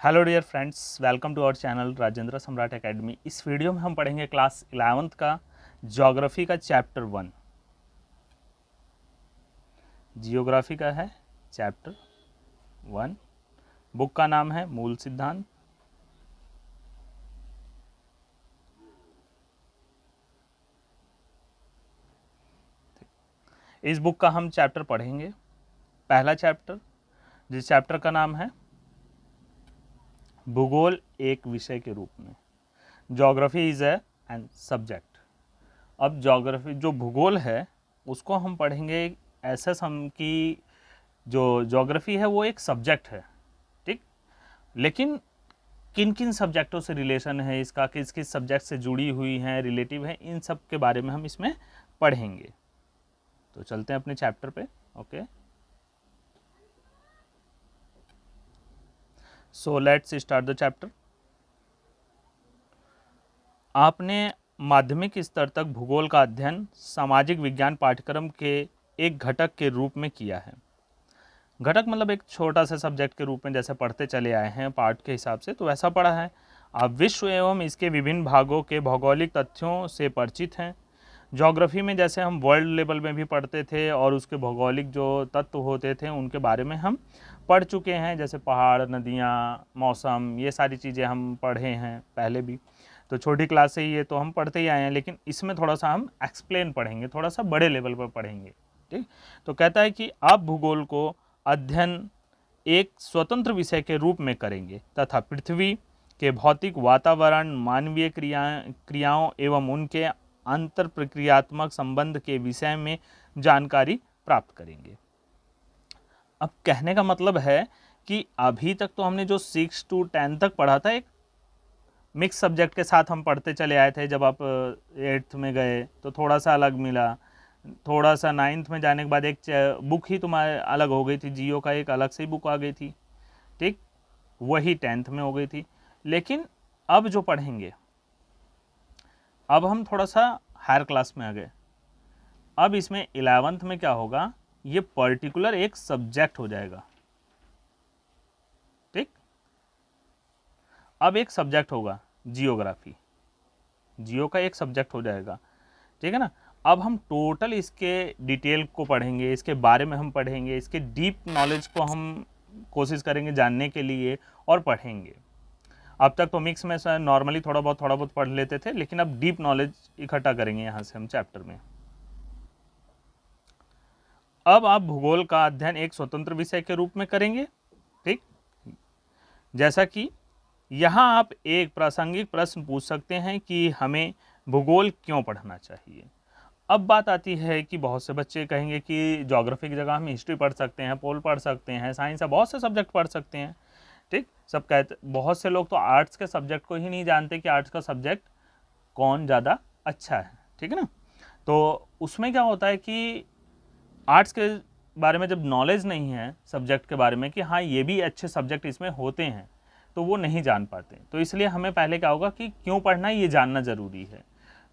Hello dear friends, welcome to our channel Rajendra Samrat academy. इस video में हम पढ़ेंगे क्लास 11th का ज्योग्राफी का चैप्टर 1। जियोग्राफी का है चैप्टर 1। बुक का नाम है मूल सिद्धांत। इस बुक का हम चैप्टर पढ़ेंगे, पहला चैप्टर, जिस चैप्टर का नाम है भूगोल एक विषय के रूप में। Geography is an subject. अब ज्योग्राफी जो भूगोल है उसको हम पढ़ेंगे ऐसा सम कि जो ज्योग्राफी है वो एक सब्जेक्ट है, ठीक। लेकिन किन किन सब्जेक्टों से रिलेशन है इसका, किस किस सब्जेक्ट से जुड़ी हुई है, रिलेटिव है, इन सब के बारे में हम इसमें पढ़ेंगे। तो चलते हैं अपने चैप्टर पे। Okay, so let's start the chapter. आपने माध्यमिक स्तर तक भूगोल का अध्ययन सामाजिक विज्ञान पाठ्यक्रम के एक घटक के रूप में किया है। घटक मतलब एक छोटा सा सब्जेक्ट के रूप में जैसे पढ़ते चले आए हैं पार्ट के हिसाब से, तो वैसा पढ़ा है। आप विश्व एवं इसके विभिन्न भागों के भौगोलिक तथ्यों से परिचित हैं। ज्योग्राफी में जैसे हम वर्ल्ड लेवल में भी पढ़ते थे और उसके भौगोलिक जो तत्व होते थे उनके बारे में हम पढ़ चुके हैं, जैसे पहाड़, नदियाँ, मौसम, ये सारी चीज़ें हम पढ़े हैं पहले भी। तो छोटी क्लास से ही ये तो हम पढ़ते ही आए हैं, लेकिन इसमें थोड़ा सा हम एक्सप्लेन पढ़ेंगे, थोड़ा सा बड़े लेवल पर पढ़ेंगे, ठीक। तो कहता है कि आप भूगोल को अध्ययन एक स्वतंत्र विषय के रूप में करेंगे तथा पृथ्वी के भौतिक वातावरण, मानवीय क्रियाओं एवं उनके अंतर प्रक्रियात्मक संबंध के विषय में जानकारी प्राप्त करेंगे। अब कहने का मतलब है कि अभी तक तो हमने जो 6 to 10 तक पढ़ा था, एक मिक्स सब्जेक्ट के साथ हम पढ़ते चले आए थे। जब आप 8th में गए तो थोड़ा सा अलग मिला, थोड़ा सा 9th में जाने के बाद एक बुक ही तुम्हारे अलग हो गई थी, जियो का एक अलग से ही बुक आ गई थी, ठीक। वही 10th में हो गई थी। लेकिन अब जो पढ़ेंगे, अब हम थोड़ा सा हायर क्लास में आ गए। अब इसमें 11th में क्या होगा, ये पर्टिकुलर एक सब्जेक्ट हो जाएगा, ठीक। अब एक सब्जेक्ट होगा जियोग्राफी, जियो का एक सब्जेक्ट हो जाएगा, ठीक है ना। अब हम टोटल इसके डिटेल को पढ़ेंगे, इसके बारे में हम पढ़ेंगे, इसके डीप नॉलेज को हम कोशिश करेंगे जानने के लिए और पढ़ेंगे। अब तक तो मिक्स में नॉर्मली थोड़ा बहुत पढ़ लेते थे, लेकिन अब डीप नॉलेज इकट्ठा करेंगे यहाँ से हम चैप्टर में। अब आप भूगोल का अध्ययन एक स्वतंत्र विषय के रूप में करेंगे, ठीक। जैसा कि यहाँ आप एक प्रासंगिक प्रश्न पूछ सकते हैं कि हमें भूगोल क्यों पढ़ना चाहिए। अब बात आती है कि बहुत से बच्चे कहेंगे कि ज्योग्राफी की जगह हम हिस्ट्री पढ़ सकते हैं, पोल पढ़ सकते हैं, साइंस है, बहुत से सब्जेक्ट पढ़ सकते हैं, ठीक। सब कहते, बहुत से लोग तो आर्ट्स के सब्जेक्ट को ही नहीं जानते कि आर्ट्स का सब्जेक्ट कौन ज़्यादा अच्छा है, ठीक है ना। तो उसमें क्या होता है कि आर्ट्स के बारे में जब नॉलेज नहीं है सब्जेक्ट के बारे में कि हाँ ये भी अच्छे सब्जेक्ट इसमें होते हैं, तो वो नहीं जान पाते। तो इसलिए हमें पहले क्या होगा कि क्यों पढ़ना है ये जानना ज़रूरी है।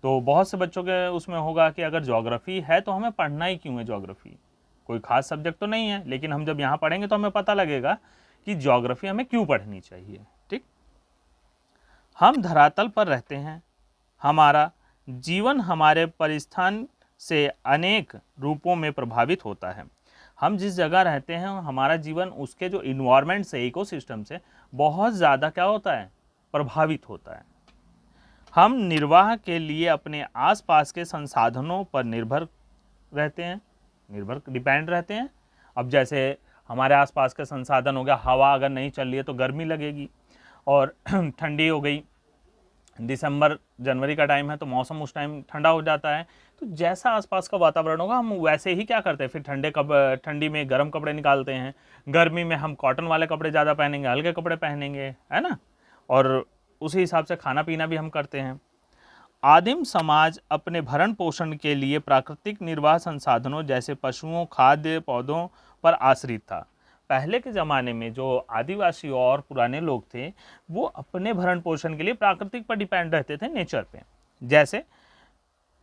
तो बहुत से बच्चों के उसमें होगा कि अगर ज्योग्राफी है तो हमें पढ़ना ही क्यों है ज्योग्राफी, कोई खास सब्जेक्ट तो नहीं है, लेकिन हम जब यहाँ पढ़ेंगे तो हमें पता लगेगा कि ज्योग्राफी हमें क्यों पढ़नी चाहिए, ठीक। हम धरातल पर रहते हैं, हमारा जीवन हमारे परिस्थान से अनेक रूपों में प्रभावित होता है। हम जिस जगह रहते हैं हमारा जीवन उसके जो इन्वायरमेंट से, इकोसिस्टम से बहुत ज़्यादा क्या होता है, प्रभावित होता है। हम निर्वाह के लिए अपने आसपास के संसाधनों पर निर्भर रहते हैं, डिपेंड रहते हैं। अब जैसे हमारे आसपास के संसाधन हो गया, हवा अगर नहीं चल रही है तो गर्मी लगेगी, और ठंडी हो गई, दिसंबर जनवरी का टाइम है तो मौसम उस टाइम ठंडा हो जाता है। तो जैसा आसपास का वातावरण होगा हम वैसे ही क्या करते हैं, फिर ठंडी में गर्म कपड़े निकालते हैं, गर्मी में हम कॉटन वाले कपड़े ज़्यादा पहनेंगे, हल्के कपड़े पहनेंगे, है ना। और उसी हिसाब से खाना पीना भी हम करते हैं। आदिम समाज अपने भरण पोषण के लिए प्राकृतिक निर्वाह संसाधनों जैसे पशुओं, खाद्य पौधों पर आश्रित था। पहले के ज़माने में जो आदिवासी और पुराने लोग थे वो अपने भरण पोषण के लिए प्राकृतिक पर डिपेंड रहते थे, नेचर पे। जैसे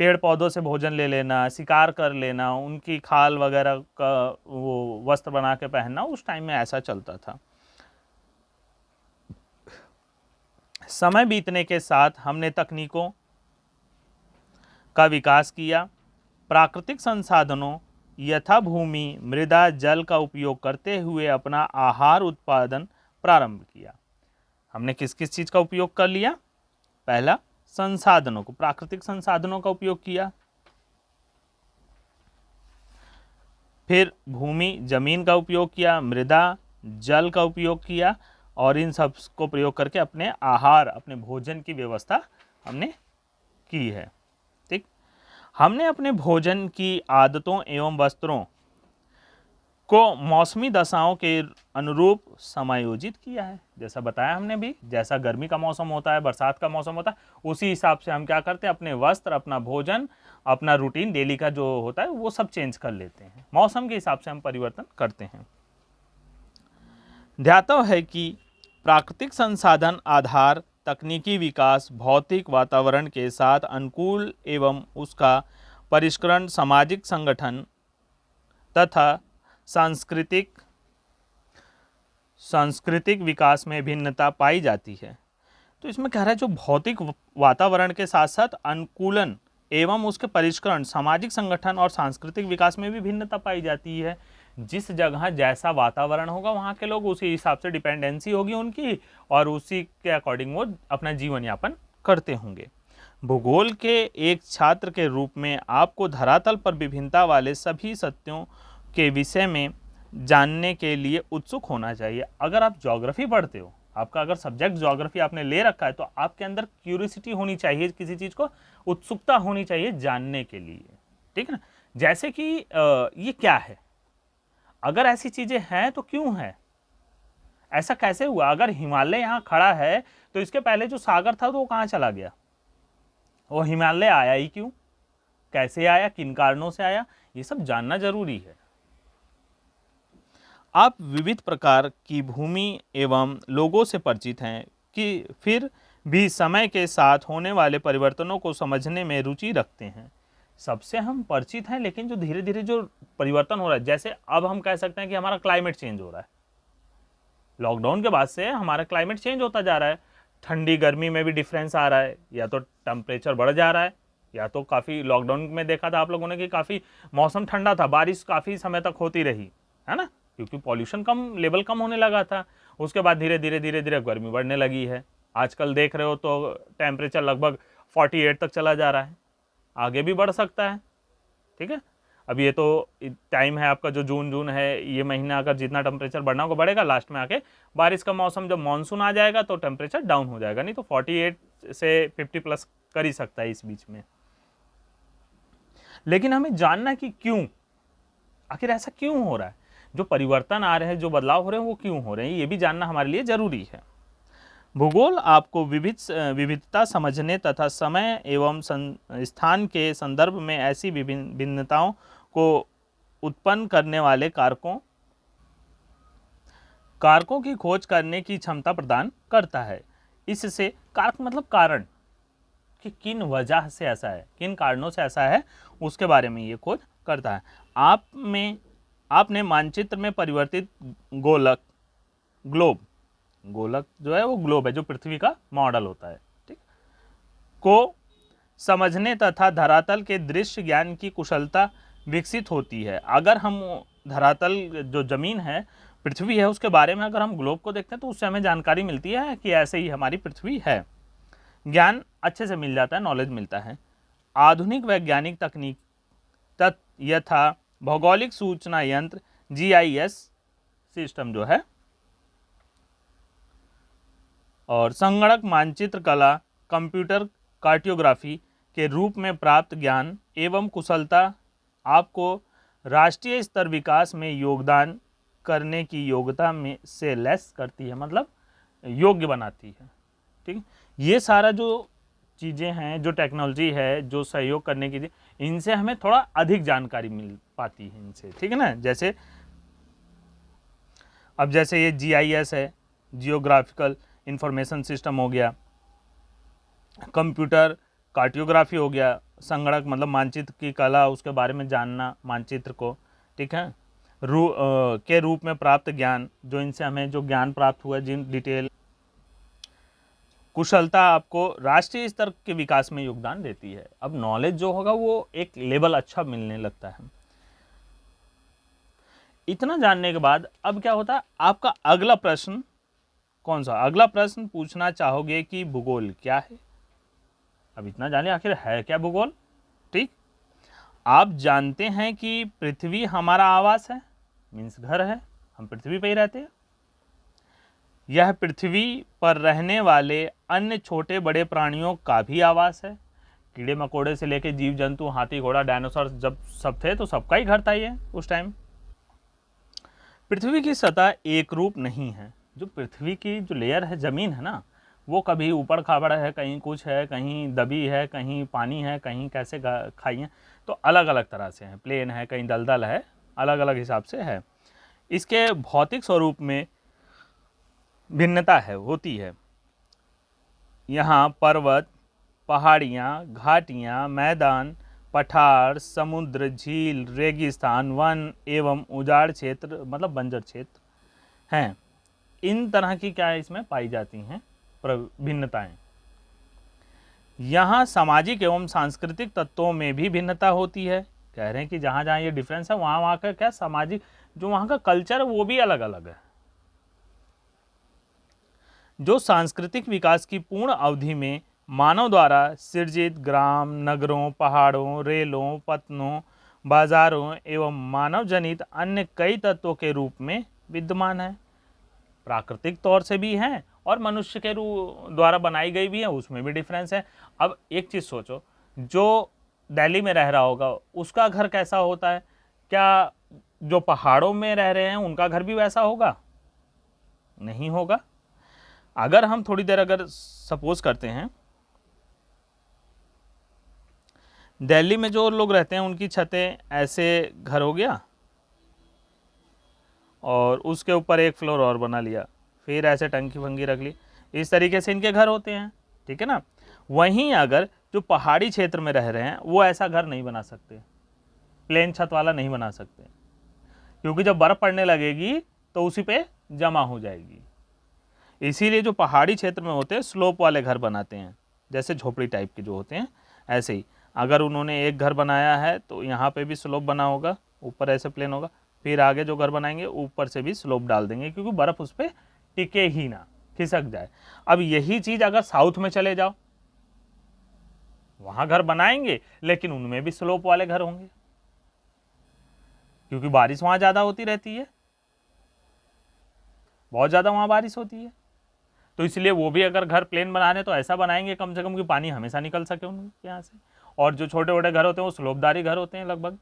पेड़ पौधों से भोजन ले लेना, शिकार कर लेना, उनकी खाल वगैरह का वो वस्त्र बना के पहनना, उस टाइम में ऐसा चलता था। समय बीतने के साथ हमने तकनीकों का विकास किया, प्राकृतिक संसाधनों यथा भूमि, मृदा, जल का उपयोग करते हुए अपना आहार उत्पादन प्रारंभ किया। हमने किस किस चीज़ का उपयोग कर लिया? पहला, संसाधनों को, प्राकृतिक संसाधनों का उपयोग किया, फिर भूमि, जमीन का उपयोग किया, मृदा, जल का उपयोग किया, और इन सब को प्रयोग करके अपने आहार, अपने भोजन की व्यवस्था हमने की है। ठीक, हमने अपने भोजन की आदतों एवं वस्त्रों को मौसमी दशाओं के अनुरूप समायोजित किया है। जैसा बताया हमने भी, जैसा गर्मी का मौसम होता है, बरसात का मौसम होता है, उसी हिसाब से हम क्या करते हैं, अपने वस्त्र, अपना भोजन, अपना रूटीन डेली का जो होता है वो सब चेंज कर लेते हैं। मौसम के हिसाब से हम परिवर्तन करते हैं। ध्यातव्य है कि प्राकृतिक संसाधन आधार तकनीकी विकास भौतिक वातावरण के साथ अनुकूल एवं उसका परिष्करण सामाजिक संगठन तथा सांस्कृतिक विकास में भिन्नता पाई जाती है। तो इसमें कह रहा है जो भौतिक वातावरण के साथ साथ अनुकूलन एवं उसके परिष्करण सामाजिक संगठन और सांस्कृतिक विकास में भी भिन्नता पाई जाती है। जिस जगह जैसा वातावरण होगा वहाँ के लोग उसी हिसाब से डिपेंडेंसी होगी उनकी, और उसी के अकॉर्डिंग वो अपना जीवन यापन करते होंगे। भूगोल के एक छात्र के रूप में आपको धरातल पर विभिन्नता वाले सभी सत्यों के विषय में जानने के लिए उत्सुक होना चाहिए। अगर आप ज्योग्राफी पढ़ते हो, आपका अगर सब्जेक्ट ज्योग्राफी आपने ले रखा है, तो आपके अंदर क्यूरियोसिटी होनी चाहिए, किसी चीज़ को उत्सुकता होनी चाहिए जानने के लिए। ठीक है ना? जैसे कि ये क्या है, अगर ऐसी चीज़ें हैं तो क्यों है, ऐसा कैसे हुआ? अगर हिमालय यहाँ खड़ा है तो इसके पहले जो सागर था तो वो कहाँ चला गया? वो हिमालय आया ही क्यों, कैसे आया, किन कारणों से आया, ये सब जानना जरूरी है। आप विविध प्रकार की भूमि एवं लोगों से परिचित हैं कि फिर भी समय के साथ होने वाले परिवर्तनों को समझने में रुचि रखते हैं। सबसे हम परिचित हैं, लेकिन जो धीरे धीरे जो परिवर्तन हो रहा है, जैसे अब हम कह सकते हैं कि हमारा क्लाइमेट चेंज हो रहा है। लॉकडाउन के बाद से हमारा क्लाइमेट चेंज होता जा रहा है, ठंडी गर्मी में भी डिफरेंस आ रहा है, या तो टेम्परेचर बढ़ जा रहा है, या तो काफ़ी, लॉकडाउन में देखा था आप लोगों ने कि काफ़ी मौसम ठंडा था, बारिश काफ़ी समय तक होती रही है ना, क्योंकि पॉल्यूशन कम, लेवल कम होने लगा था। उसके बाद धीरे धीरे गर्मी बढ़ने लगी है। आजकल देख रहे हो तो टेम्परेचर लगभग 48 तक चला जा रहा है, आगे भी बढ़ सकता है। ठीक है, अब ये तो टाइम है आपका जो जून है, ये महीना अगर जितना टेम्परेचर बढ़ना होगा बढ़ेगा, लास्ट में आके बारिश का मौसम जब मानसून आ जाएगा तो टेम्परेचर डाउन हो जाएगा, नहीं तो 48 से 50 प्लस कर ही सकता है इस बीच में। लेकिन हमें जानना कि क्यों, आखिर ऐसा क्यों हो रहा है, जो परिवर्तन आ रहे हैं, जो बदलाव हो रहे हैं, वो क्यों हो रहे हैं, ये भी जानना हमारे लिए जरूरी है। भूगोल आपको विविधता समझने तथा समय एवं स्थान के संदर्भ में ऐसी विभिन्न भिन्नताओं को उत्पन्न करने वाले कारकों की खोज करने की क्षमता प्रदान करता है। इससे कारक मतलब कारण, कि किन वजह से ऐसा है, किन कारणों से ऐसा है, उसके बारे में ये खोज करता है। आपने मानचित्र में परिवर्तित गोलक जो है वो ग्लोब है, जो पृथ्वी का मॉडल होता है, ठीक, को समझने तथा धरातल के दृश्य ज्ञान की कुशलता विकसित होती है। अगर हम धरातल, जो जमीन है, पृथ्वी है, उसके बारे में अगर हम ग्लोब को देखते हैं तो उससे हमें जानकारी मिलती है कि ऐसे ही हमारी पृथ्वी है, ज्ञान अच्छे से मिल जाता है, नॉलेज मिलता है। आधुनिक वैज्ञानिक तकनीक यथा भौगोलिक सूचना यंत्र GIS सिस्टम जो है, और संगणक मानचित्र कला, कंप्यूटर कार्टोग्राफी के रूप में प्राप्त ज्ञान एवं कुशलता आपको राष्ट्रीय स्तर विकास में योगदान करने की योग्यता में से लेस करती है, मतलब योग्य बनाती है। ठीक, ये सारा जो चीज़ें हैं, जो टेक्नोलॉजी है, जो सहयोग करने की, इनसे हमें थोड़ा अधिक जानकारी मिल पाती है इनसे। ठीक है ना, जैसे अब जैसे ये GIS है, जियोग्राफिकल इंफॉर्मेशन सिस्टम हो गया, कंप्यूटर कार्टोग्राफी हो गया, संगणक मतलब मानचित्र की कला, उसके बारे में जानना मानचित्र को, ठीक है, के रूप में प्राप्त ज्ञान, जो इनसे हमें जो ज्ञान प्राप्त हुआ, जिन डिटेल कुशलता आपको राष्ट्रीय स्तर के विकास में योगदान देती है। अब नॉलेज जो होगा वो एक लेवल अच्छा मिलने लगता है। इतना जानने के बाद अब क्या होता है, आपका अगला प्रश्न कौन सा? अगला प्रश्न पूछना चाहोगे कि भूगोल क्या है। अब इतना जाने आखिर है क्या भूगोल। ठीक, आप जानते हैं कि पृथ्वी हमारा आवास है, मीन्स घर है, हम पृथ्वी पे ही रहते हैं। यह पृथ्वी पर रहने वाले अन्य छोटे बड़े प्राणियों का भी आवास है। कीड़े मकोड़े से लेके जीव जंतु, हाथी घोड़ा डायनासोर जब सब थे तो सबका ही घर था ये उस टाइम। पृथ्वी की सतह एक रूप नहीं है। जो पृथ्वी की जो लेयर है, ज़मीन है ना, वो कभी ऊपर खाबड़ है, कहीं कुछ है, कहीं दबी है, कहीं पानी है, कहीं कैसे खाई है, तो अलग अलग तरह से है। प्लेन है, कहीं दलदल है, अलग अलग हिसाब से है। इसके भौतिक स्वरूप में भिन्नता है होती है। यहाँ पर्वत, पहाड़ियाँ, घाटियाँ, मैदान, पठार, समुद्र, झील, रेगिस्तान, वन एवं उजाड़ क्षेत्र मतलब बंजर क्षेत्र हैं। इन तरह की क्या इसमें पाई जाती हैं भिन्नताएं। यहाँ सामाजिक एवं सांस्कृतिक तत्वों में भी भिन्नता होती है। कह रहे हैं कि जहाँ जहाँ ये डिफरेंस है वहाँ वहाँ का क्या सामाजिक जो वहाँ का कल्चर है वो भी अलग अलग है। जो सांस्कृतिक विकास की पूर्ण अवधि में मानव द्वारा सृजित ग्राम, नगरों, पहाड़ों, रेलों, पत्तनों, बाजारों एवं मानव जनित अन्य कई तत्वों के रूप में विद्यमान है। प्राकृतिक तौर से भी हैं और मनुष्य के द्वारा बनाई गई भी है, उसमें भी डिफरेंस है। अब एक चीज़ सोचो, जो दिल्ली में रह रहा होगा उसका घर कैसा होता है? क्या जो पहाड़ों में रह रहे हैं उनका घर भी वैसा होगा? नहीं होगा। अगर हम थोड़ी देर अगर सपोज करते हैं दिल्ली में जो लोग रहते हैं उनकी छतें ऐसे घर हो गया और उसके ऊपर एक फ्लोर और बना लिया, फिर ऐसे टंकी भंगी रख ली, इस तरीके से इनके घर होते हैं, ठीक है ना। वहीं अगर जो पहाड़ी क्षेत्र में रह रहे हैं वो ऐसा घर नहीं बना सकते, प्लेन छत वाला नहीं बना सकते, क्योंकि जब बर्फ़ पड़ने लगेगी तो उसी पे जमा हो जाएगी। इसीलिए जो पहाड़ी क्षेत्र में होते हैं स्लोप वाले घर बनाते हैं, जैसे झोपड़ी टाइप के जो होते हैं। ऐसे ही अगर उन्होंने एक घर बनाया है तो यहाँ पे भी स्लोप बना होगा, ऊपर ऐसे प्लेन होगा, फिर आगे जो घर बनाएंगे ऊपर से भी स्लोप डाल देंगे, क्योंकि बर्फ़ उस पर टिके ही ना, खिसक जाए। अब यही चीज़ अगर साउथ में चले जाओ, वहाँ घर बनाएंगे लेकिन उनमें भी स्लोप वाले घर होंगे, क्योंकि बारिश वहाँ ज़्यादा होती रहती है, बहुत ज़्यादा वहाँ बारिश होती है, तो इसलिए वो भी अगर घर प्लेन बना रहे तो ऐसा बनाएंगे कम से कम कि पानी हमेशा निकल सके उनके यहाँ से। और जो छोटे छोटे घर होते हैं वो स्लोपदारी घर होते हैं लगभग,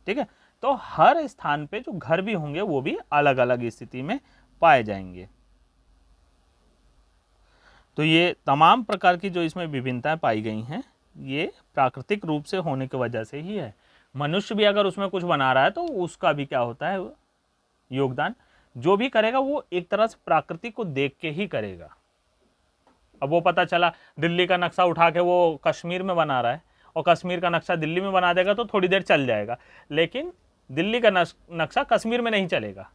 ठीक है। तो हर स्थान पे जो घर भी होंगे वो भी अलग अलग स्थिति में पाए जाएंगे। तो ये तमाम प्रकार की जो इसमें विभिन्नताएं पाई गई हैं ये प्राकृतिक रूप से होने की वजह से ही है। मनुष्य भी अगर उसमें कुछ बना रहा है तो उसका भी क्या होता है योगदान, जो भी करेगा वो एक तरह से प्राकृतिक को देख के ही करेगा। अब वो पता चला दिल्ली का नक्शा उठा के वो कश्मीर में बना रहा है और कश्मीर का नक्शा दिल्ली में बना देगा तो थोड़ी देर चल जाएगा, लेकिन दिल्ली का नक्शा कश्मीर में नहीं चलेगा।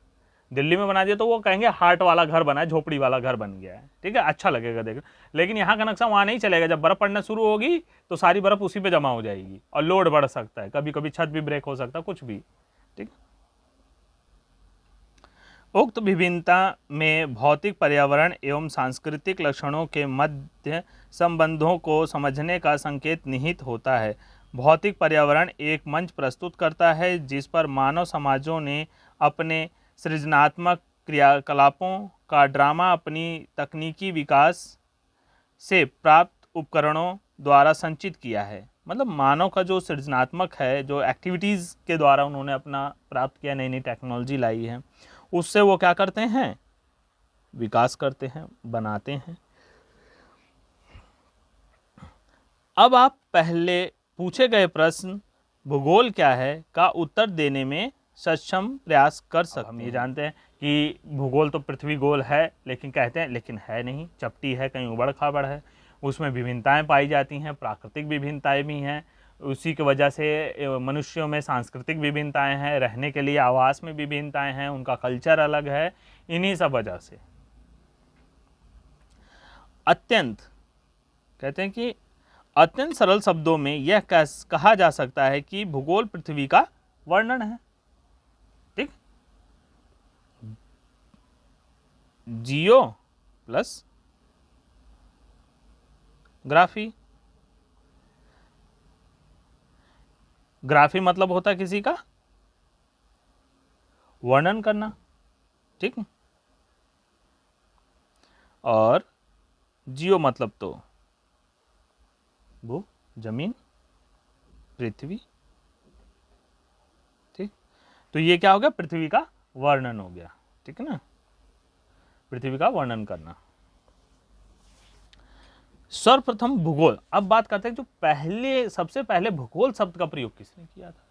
दिल्ली में बना दिया तो वो कहेंगे हार्ट वाला घर बना है, झोपड़ी वाला घर बन गया है, ठीक है, अच्छा लगेगा देखना। लेकिन यहाँ का नक्शा वहाँ नहीं चलेगा। जब बर्फ़ पड़ना शुरू होगी तो सारी बर्फ़ उसी पे जमा हो जाएगी और लोड बढ़ सकता है, कभी कभी छत भी ब्रेक हो सकता है, कुछ भी, ठीक। उक्त विभिन्नता में भौतिक पर्यावरण एवं सांस्कृतिक लक्षणों के मध्य संबंधों को समझने का संकेत निहित होता है। भौतिक पर्यावरण एक मंच प्रस्तुत करता है जिस पर मानव समाजों ने अपने सृजनात्मक क्रियाकलापों का ड्रामा अपनी तकनीकी विकास से प्राप्त उपकरणों द्वारा संचित किया है। मतलब मानव का जो सृजनात्मक है, जो एक्टिविटीज़ के द्वारा उन्होंने अपना प्राप्त किया, नई नई टेक्नोलॉजी लाई है, उससे वो क्या करते हैं, विकास करते हैं, बनाते हैं। अब आप पहले पूछे गए प्रश्न भूगोल क्या है का उत्तर देने में सक्षम प्रयास कर सकते हैं। हम ये जानते हैं कि भूगोल तो पृथ्वी गोल है, लेकिन कहते हैं लेकिन है नहीं, चपटी है, कहीं उबड़ खाबड़ है, उसमें विभिन्नताएं पाई जाती हैं, प्राकृतिक विभिन्नताएं भी हैं, उसी की वजह से मनुष्यों में सांस्कृतिक विभिन्नताएं हैं, रहने के लिए आवास में विभिन्नताएं हैं, उनका कल्चर अलग है, इन्हीं सब वजह से। अत्यंत, कहते हैं कि अत्यंत सरल शब्दों में यह कहा जा सकता है कि भूगोल पृथ्वी का वर्णन है। ठीक, जियो प्लस ग्राफी। ग्राफी मतलब होता है किसी का वर्णन करना, ठीक, और जियो मतलब तो वो जमीन, पृथ्वी। ठीक, तो ये क्या हो गया, पृथ्वी का वर्णन हो गया। ठीक है ना, पृथ्वी का वर्णन करना। सर्वप्रथम भूगोल, अब बात करते हैं जो पहले, सबसे पहले भूगोल शब्द का प्रयोग किसने किया था,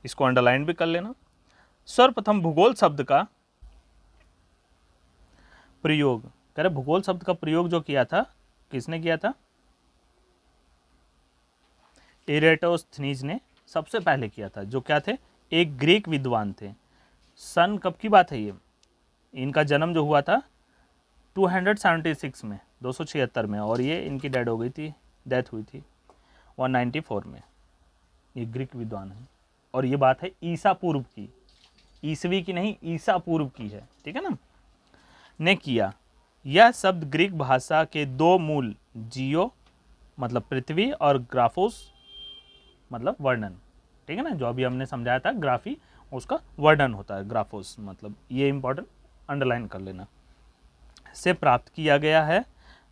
इसको अंडरलाइन भी कर लेना। सर्वप्रथम भूगोल शब्द का प्रयोग, कह रहे भूगोल शब्द का प्रयोग जो किया था, किसने किया था, एरेटोस्थनीज ने सबसे पहले किया था। जो क्या थे, एक ग्रीक विद्वान थे। सन कब की बात है ये, इनका जन्म जो हुआ था 276 में, 276 में, और ये इनकी डेड हो गई थी, डेथ हुई थी 194 में। ये ग्रीक विद्वान है और ये बात है ईसा पूर्व की, ईसवी की नहीं, ईसा पूर्व की है। ठीक है ना, ने किया। यह शब्द ग्रीक भाषा के दो मूल, जियो मतलब पृथ्वी और ग्राफोस मतलब वर्णन, ठीक है ना, जो अभी हमने समझाया था ग्राफी, उसका वर्णन होता है ग्राफोस मतलब, ये इंपॉर्टेंट अंडरलाइन कर लेना, से प्राप्त किया गया है।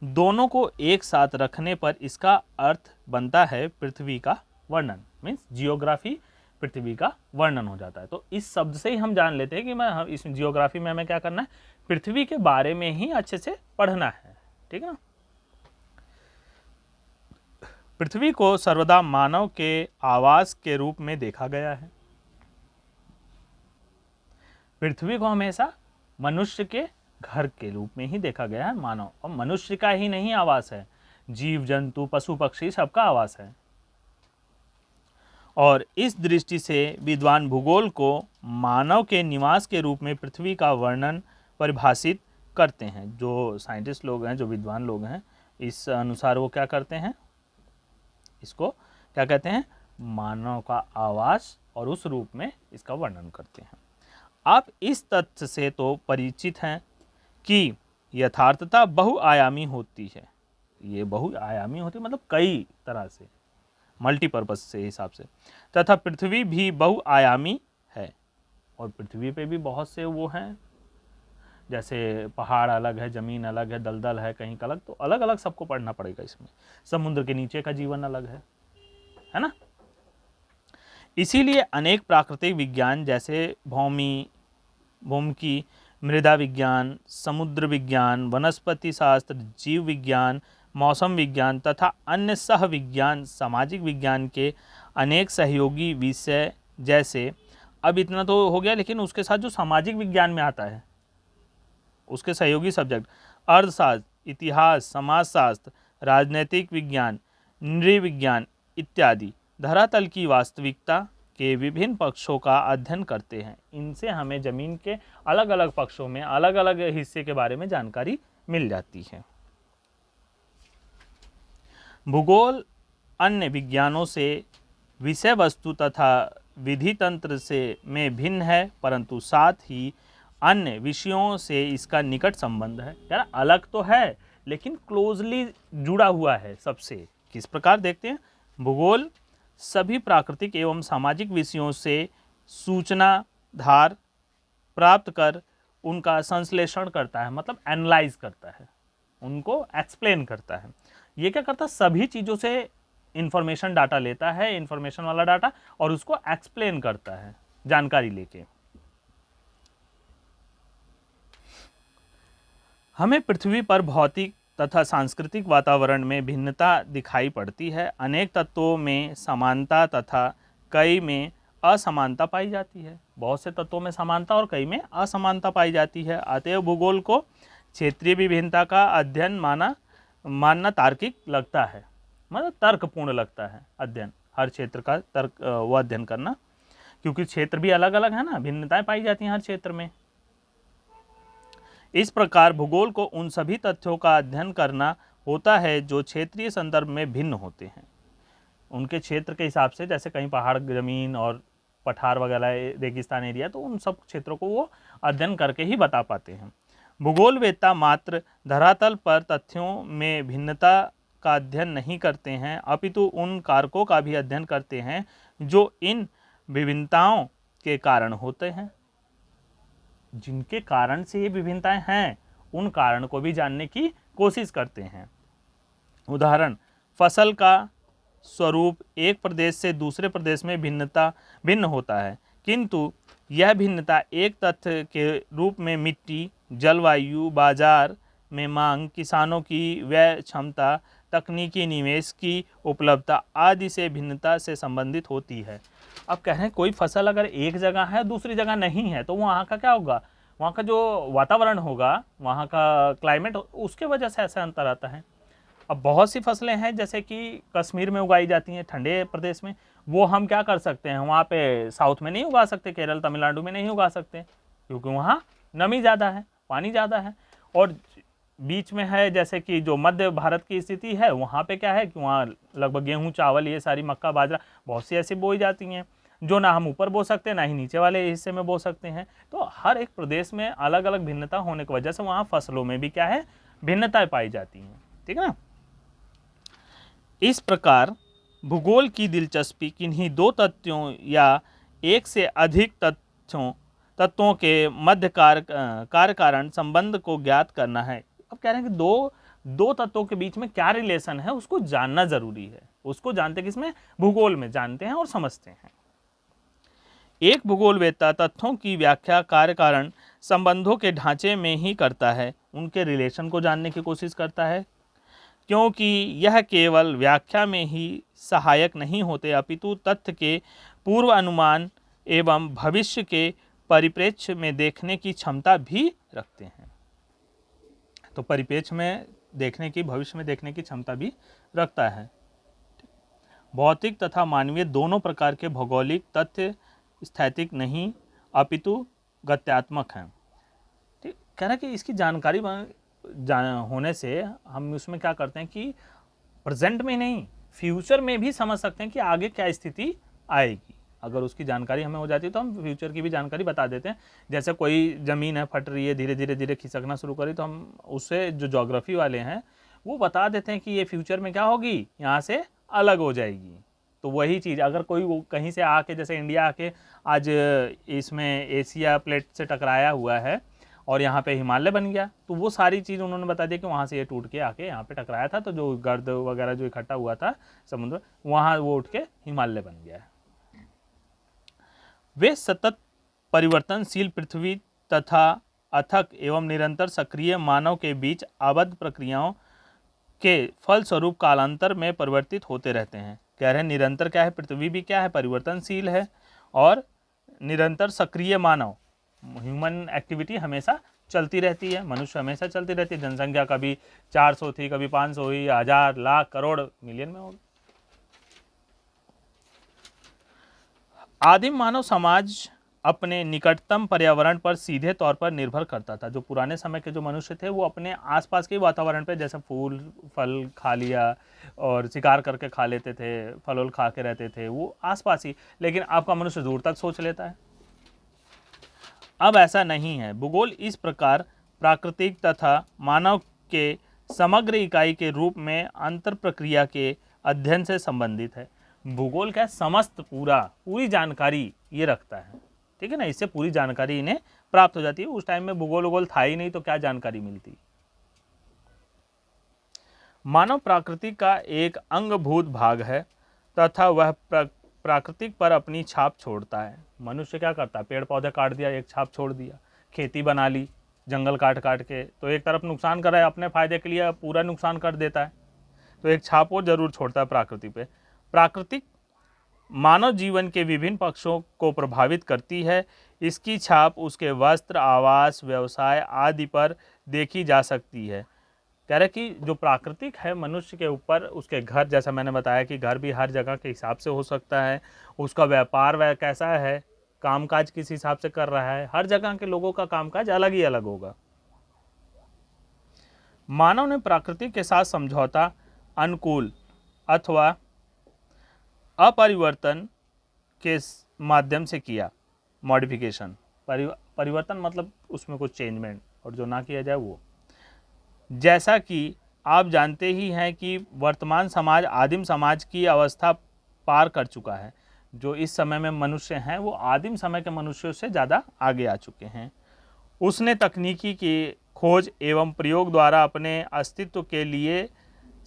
दोनों को एक साथ रखने पर इसका अर्थ बनता है पृथ्वी का वर्णन, मीन्स जियोग्राफी पृथ्वी का वर्णन हो जाता है। तो इस शब्द से ही हम जान लेते हैं कि मैं इस जियोग्राफी में हमें क्या करना है, पृथ्वी के बारे में ही अच्छे से पढ़ना है। ठीक है ना, पृथ्वी को सर्वदा मानव के आवास के रूप में देखा गया है। पृथ्वी को हमेशा मनुष्य के घर के रूप में ही देखा गया है, मानव, और मनुष्य का ही नहीं आवास है, जीव जंतु पशु पक्षी सबका आवास है। और इस दृष्टि से विद्वान भूगोल को मानव के निवास के रूप में पृथ्वी का वर्णन परिभाषित करते हैं। जो साइंटिस्ट लोग हैं, जो विद्वान लोग हैं, इस अनुसार वो क्या करते हैं, इसको क्या कहते हैं, मानव का आवास, और उस रूप में इसका वर्णन करते हैं। आप इस तथ्य से तो परिचित हैं कि यथार्थता बहुआयामी होती है। ये बहुआयामी होती है मतलब कई तरह से, मल्टीपर्पज से हिसाब से, तथा पृथ्वी भी बहुआयामी है। और पृथ्वी पे भी बहुत से वो हैं, जैसे पहाड़ अलग है, ज़मीन अलग है, दलदल है कहीं का अलग, तो अलग अलग सबको पढ़ना पड़ेगा इसमें। समुद्र के नीचे का जीवन अलग है ना। इसीलिए अनेक प्राकृतिक विज्ञान जैसे भौमिकी, मृदा विज्ञान, समुद्र विज्ञान, वनस्पति शास्त्र, जीव विज्ञान, मौसम विज्ञान तथा अन्य सह विज्ञान, सामाजिक विज्ञान के अनेक सहयोगी विषय, जैसे अब इतना तो हो गया, लेकिन उसके साथ जो सामाजिक विज्ञान में आता है उसके सहयोगी सब्जेक्ट, अर्थशास्त्र, इतिहास, समाजशास्त्र, राजनैतिक विज्ञान, नृविज्ञान इत्यादि धरातल की वास्तविकता के विभिन्न पक्षों का अध्ययन करते हैं। इनसे हमें ज़मीन के अलग अलग पक्षों में, अलग अलग हिस्से के बारे में जानकारी मिल जाती है। भूगोल अन्य विज्ञानों से विषय वस्तु तथा विधि तंत्र से में भिन्न है, परंतु साथ ही अन्य विषयों से इसका निकट संबंध है। यार अलग तो है लेकिन क्लोजली जुड़ा हुआ है सबसे। किस प्रकार देखते हैं, भूगोल सभी प्राकृतिक एवं सामाजिक विषयों से सूचना धार प्राप्त कर उनका संश्लेषण करता है, मतलब एनालाइज करता है, उनको एक्सप्लेन करता है। ये क्या करता है, सभी चीज़ों से इंफॉर्मेशन डाटा लेता है, इंफॉर्मेशन वाला डाटा, और उसको एक्सप्लेन करता है जानकारी लेके। हमें पृथ्वी पर भौतिक तथा सांस्कृतिक वातावरण में भिन्नता दिखाई पड़ती है। अनेक तत्वों में समानता तथा कई में असमानता पाई जाती है। बहुत से तत्वों में समानता और कई में असमानता पाई जाती है। अतएव भूगोल को क्षेत्रीय विभिन्नता का अध्ययन मानना तार्किक लगता है, मतलब तर्कपूर्ण लगता है अध्ययन, हर क्षेत्र का तर्क वो अध्ययन करना, क्योंकि क्षेत्र भी अलग अलग है ना, भिन्नताएं पाई जाती हैं हर क्षेत्र में। इस प्रकार भूगोल को उन सभी तथ्यों का अध्ययन करना होता है जो क्षेत्रीय संदर्भ में भिन्न होते हैं। उनके क्षेत्र के हिसाब से, जैसे कहीं पहाड़ ज़मीन और पठार वगैरह रेगिस्तान एरिया, तो उन सब क्षेत्रों को वो अध्ययन करके ही बता पाते हैं। भूगोलवेत्ता मात्र धरातल पर तथ्यों में भिन्नता का अध्ययन नहीं करते हैं, अपितु उन कारकों का भी अध्ययन करते हैं जो इन विभिन्नताओं के कारण होते हैं। जिनके कारण से ये विभिन्नताएं हैं, उन कारण को भी जानने की कोशिश करते हैं। उदाहरण, फसल का स्वरूप एक प्रदेश से दूसरे प्रदेश में भिन्न होता है, किंतु यह भिन्नता एक तथ्य के रूप में मिट्टी, जलवायु, बाजार में मांग, किसानों की व्यय क्षमता, तकनीकी निवेश की उपलब्धता आदि से भिन्नता से संबंधित होती है। अब कह रहे हैं कोई फसल अगर एक जगह है दूसरी जगह नहीं है, तो वहाँ का क्या होगा, वहाँ का जो वातावरण होगा, वहाँ का क्लाइमेट, उसके वजह से ऐसा अंतर आता है। अब बहुत सी फसलें हैं जैसे कि कश्मीर में उगाई जाती हैं, ठंडे प्रदेश में, वो हम क्या कर सकते हैं, वहाँ पे साउथ में नहीं उगा सकते, केरल तमिलनाडु में नहीं उगा सकते, क्योंकि वहाँ नमी ज़्यादा है, पानी ज़्यादा है। और बीच में है जैसे कि जो मध्य भारत की स्थिति है, वहाँ पे क्या है कि वहाँ लगभग गेहूँ, चावल, ये सारी मक्का, बाजरा, बहुत सी ऐसी बोई जाती हैं जो ना हम ऊपर बो सकते हैं, ना ही नीचे वाले हिस्से में बो सकते हैं। तो हर एक प्रदेश में अलग अलग भिन्नता होने की वजह से वहाँ फसलों में भी क्या है, भिन्नताएं पाई जाती हैं। ठीक है ना। इस प्रकार भूगोल की दिलचस्पी किन्हीं दो तथ्यों या एक से अधिक तत्वों के मध्य कार्य कारण संबंध को ज्ञात करना है। अब कह रहे हैं कि दो तत्वों के बीच में क्या रिलेशन है, उसको जानना जरूरी है। उसको जानते किसमें, भूगोल में जानते हैं और समझते हैं। एक भूगोलवेत्ता तथ्यों की व्याख्या कार्य कारण संबंधों के ढांचे में ही करता है, उनके रिलेशन को जानने की कोशिश करता है, क्योंकि यह केवल व्याख्या में ही सहायक नहीं होते, अपितु तथ्य के पूर्व अनुमान एवं भविष्य के परिप्रेक्ष्य में देखने की क्षमता भी रखते हैं। तो परिप्रेक्ष्य में देखने की, भविष्य में देखने की क्षमता भी रखता है। भौतिक तथा मानवीय दोनों प्रकार के भौगोलिक तथ्य स्थैतिक नहीं अपितु गत्यात्मक हैं। ठीक, कह रहा है कि इसकी जानकारी होने से हम उसमें क्या करते हैं कि प्रेजेंट में नहीं, फ्यूचर में भी समझ सकते हैं कि आगे क्या स्थिति आएगी। अगर उसकी जानकारी हमें हो जाती है तो हम फ्यूचर की भी जानकारी बता देते हैं। जैसे कोई ज़मीन है, फट रही है, धीरे धीरे धीरे खिसकना शुरू करी, तो हम उससे जो ज्योग्राफी वाले हैं वो बता देते हैं कि ये फ्यूचर में क्या होगी, यहाँ से अलग हो जाएगी। तो वही चीज़ अगर कोई कहीं से आके, जैसे इंडिया आके आज इसमें एशिया प्लेट से टकराया हुआ है और यहाँ पे हिमालय बन गया, तो वो सारी चीज़ उन्होंने बता दिया कि वहाँ से ये टूट के आके यहाँ पे टकराया था, तो जो गर्द वगैरह जो इकट्ठा हुआ था समुद्र, वहाँ वो उठ के हिमालय बन गया है। वे सतत परिवर्तनशील पृथ्वी तथा अथक एवं निरंतर सक्रिय मानव के बीच आबद्ध प्रक्रियाओं के फलस्वरूप कालांतर में परिवर्तित होते रहते हैं। कह रहे हैं निरंतर क्या है, पृथ्वी भी क्या है, परिवर्तनशील है, और निरंतर सक्रिय मानव, ह्यूमन एक्टिविटी हमेशा चलती रहती है, मनुष्य हमेशा चलती रहती है। जनसंख्या कभी 400 थी, कभी 500 हुई, 1000, लाख, करोड़, मिलियन में होगी। आदिम मानव समाज अपने निकटतम पर्यावरण पर सीधे तौर पर निर्भर करता था। जो पुराने समय के जो मनुष्य थे वो अपने आसपास के वातावरण पे, जैसे फूल फल खा लिया और शिकार करके खा लेते थे, फल वल खा के रहते थे, वो आसपास ही। लेकिन आपका मनुष्य दूर तक सोच लेता है। अब ऐसा नहीं है। भूगोल इस प्रकार प्राकृतिक तथा मानव के समग्र इकाई के रूप में अंतर प्रक्रिया के अध्ययन से संबंधित है। भूगोल क्या, समस्त पूरी जानकारी ये रखता है। ठीक है ना, इससे पूरी जानकारी इन्हें प्राप्त हो जाती है। उस टाइम में भूगोल था ही नहीं, तो क्या जानकारी मिलती। मानव प्रकृति का एक अंगभूत भाग है तथा वह प्राकृतिक पर अपनी छाप छोड़ता है। मनुष्य क्या करता है, पेड़ पौधे काट दिया, एक छाप छोड़ दिया, खेती बना ली जंगल काट काट के, तो एक तरफ नुकसान कर रहा है, अपने फायदे के लिए पूरा नुकसान कर देता है, तो एक छाप वो जरूर छोड़ता है प्रकृति पे। प्राकृतिक मानव जीवन के विभिन्न पक्षों को प्रभावित करती है। इसकी छाप उसके वस्त्र, आवास, व्यवसाय आदि पर देखी जा सकती है। कह रहे कि जो प्राकृतिक है मनुष्य के ऊपर, उसके घर, जैसा मैंने बताया कि घर भी हर जगह के हिसाब से हो सकता है, उसका व्यापार वह कैसा है, कामकाज किस हिसाब से कर रहा है, हर जगह के लोगों का कामकाज अलग ही अलग होगा। मानव ने प्रकृति के साथ समझौता अनुकूल अथवा अपरिवर्तन के माध्यम से किया। मॉडिफिकेशन, परिवर्तन मतलब उसमें कुछ चेंजमेंट, और जो ना किया जाए वो। जैसा कि आप जानते ही हैं कि वर्तमान समाज आदिम समाज की अवस्था पार कर चुका है। जो इस समय में मनुष्य हैं वो आदिम समय के मनुष्यों से ज़्यादा आगे आ चुके हैं। उसने तकनीकी की खोज एवं प्रयोग द्वारा अपने अस्तित्व के लिए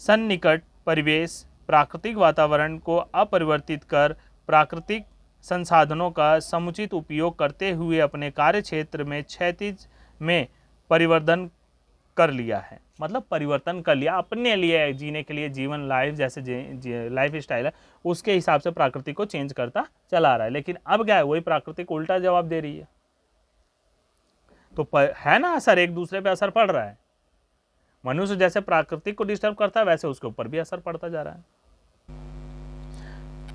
सन्निकट परिवेश प्राकृतिक वातावरण को अपरिवर्तित कर प्राकृतिक संसाधनों का समुचित उपयोग करते हुए अपने कार्य क्षेत्र में क्षैतिज में परिवर्तन कर लिया है। मतलब परिवर्तन कर लिया अपने लिए, जीने के लिए जीवन लाइफ जैसे लाइफ स्टाइल है उसके हिसाब से प्रकृति को चेंज करता चला रहा है। लेकिन अब क्या है, वही प्राकृतिक उल्टा जवाब दे रही है। तो है ना असर, एक दूसरे पे असर पड़ रहा है। मनुष्य जैसे प्राकृतिक को डिस्टर्ब करता है वैसे उसके ऊपर भी असर पड़ता जा रहा है।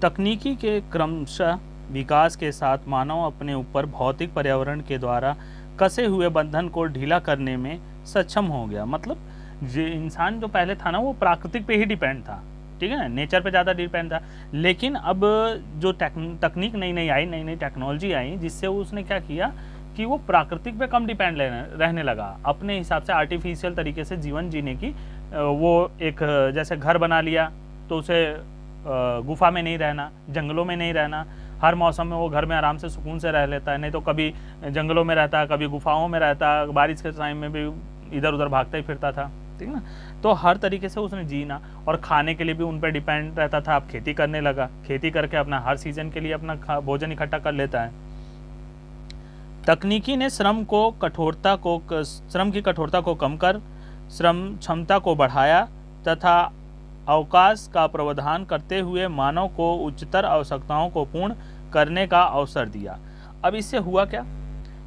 तकनीकी के क्रमशः विकास के साथ मानव अपने ऊपर भौतिक पर्यावरण के द्वारा कसे हुए बंधन को ढीला करने में सक्षम हो गया। मतलब इंसान जो पहले था ना वो प्राकृतिक पे ही डिपेंड था, ठीक है ना, नेचर पे ज़्यादा डिपेंड था। लेकिन अब जो तकनीक नई नई आई, नई नई टेक्नोलॉजी आई, जिससे उसने क्या किया कि वो प्राकृतिक पे कम डिपेंड रहने लगा। अपने हिसाब से आर्टिफिशियल तरीके से जीवन जीने की वो एक जैसे घर बना लिया तो उसे गुफा में नहीं रहना, जंगलों में नहीं रहना, हर मौसम में वो घर में आराम से सुकून से रह लेता है। नहीं तो कभी जंगलों में रहता, कभी गुफाओं में रहता, बारिश के टाइम में भी इधर उधर भागता ही फिरता था, ठीक ना। तो हर तरीके से उसने जीना, और खाने के लिए भी उन पर डिपेंड रहता था। अब खेती करने लगा, खेती करके अपना हर सीजन के लिए अपना भोजन इकट्ठा कर लेता है। तकनीकी ने श्रम की कठोरता को कम कर श्रम क्षमता को बढ़ाया तथा अवकाश का प्रावधान करते हुए मानव को उच्चतर आवश्यकताओं को पूर्ण करने का अवसर दिया। अब इससे हुआ क्या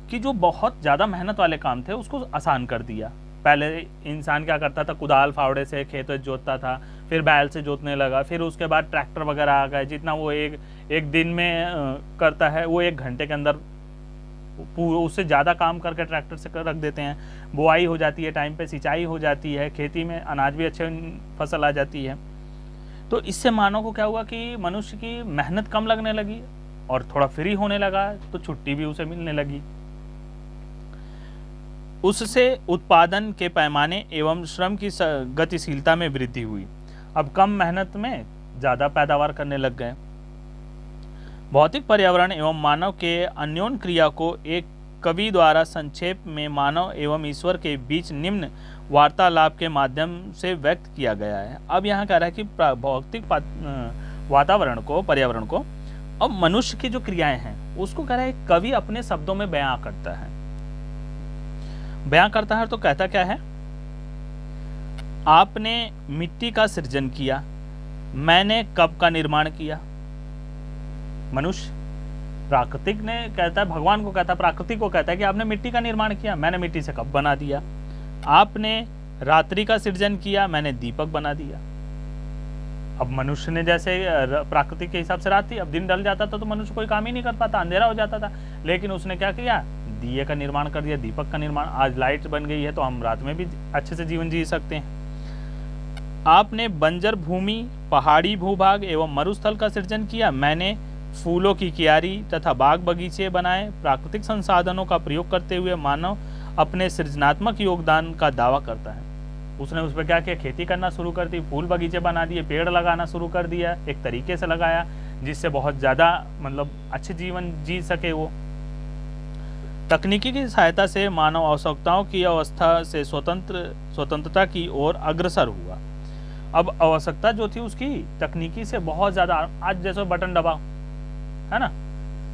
कि जो बहुत ज़्यादा मेहनत वाले काम थे उसको आसान कर दिया। पहले इंसान क्या करता था, कुदाल फावड़े से खेत जोतता था, फिर बैल से जोतने लगा, फिर उसके बाद ट्रैक्टर वगैरह आ गए। जितना वो एक दिन में करता है वो 1 घंटे के अंदर उससे ज़्यादा काम करके ट्रैक्टर से रख देते हैं। बुआई हो जाती है टाइम पे, सिंचाई हो जाती है, खेती में अनाज भी अच्छे फसल आ जाती है। तो इससे मानव को क्या हुआ कि मनुष्य की मेहनत कम लगने लगी और थोड़ा फ्री होने लगा, तो छुट्टी भी उसे मिलने लगी। उससे उत्पादन के पैमाने एवं श्रम की गतिशीलता में वृद्धि हुई। अब कम मेहनत में ज़्यादा पैदावार करने लग गए। भौतिक पर्यावरण एवं मानव के अन्योन्य क्रिया को एक कवि द्वारा संक्षेप में मानव एवं ईश्वर के बीच निम्न वार्तालाप के माध्यम से व्यक्त किया गया है। अब यहाँ कह रहा है कि भौतिक वातावरण को, पर्यावरण को, अब मनुष्य की जो क्रियाएं हैं उसको कह रहा है कवि अपने शब्दों में बयां करता है। बयां करता है तो कहता क्या है, आपने मिट्टी का सृजन किया, मैंने कप का निर्माण किया। मनुष्य प्राकृतिक ने कहता है, भगवान को कहता है, प्राकृतिक को कहता है कि आपने मिट्टी का निर्माण किया, मैंने मिट्टी से कप बना दिया। आपने रात्रि का सृजन किया, मैंने दीपक बना दिया। अब मनुष्य ने जैसे प्राकृतिक के हिसाब से रात थी, अब दिन ढल जाता था तो मनुष्य कोई काम ही नहीं कर पाता, अंधेरा हो जाता था। लेकिन उसने क्या किया, दिए का निर्माण कर दिया, दीपक का निर्माण। आज लाइट बन गई है तो हम रात में भी अच्छे से जीवन जी सकते हैं। आपने बंजर भूमि, पहाड़ी भूभाग एवं मरुस्थल का सृजन किया, मैंने फूलों की क्यारी तथा बाग बगीचे बनाए। प्राकृतिक संसाधनों का प्रयोग करते हुए मानव अपने सृजनात्मक योगदान का दावा करता है। उसने उस पर क्या किया, खेती करना शुरू कर दी, फूल बगीचे बना दिए, पेड़ लगाना शुरू कर दिया, एक तरीके से लगाया जिससे बहुत ज़्यादा मतलब अच्छे जीवन जी सके वो। तकनीकी की सहायता से मानव आवश्यकताओं की अवस्था से स्वतंत्रता की ओर अग्रसर हुआ। अब आवश्यकता जो थी उसकी तकनीकी से बहुत ज़्यादा, आज जैसे बटन दबाओ है ना,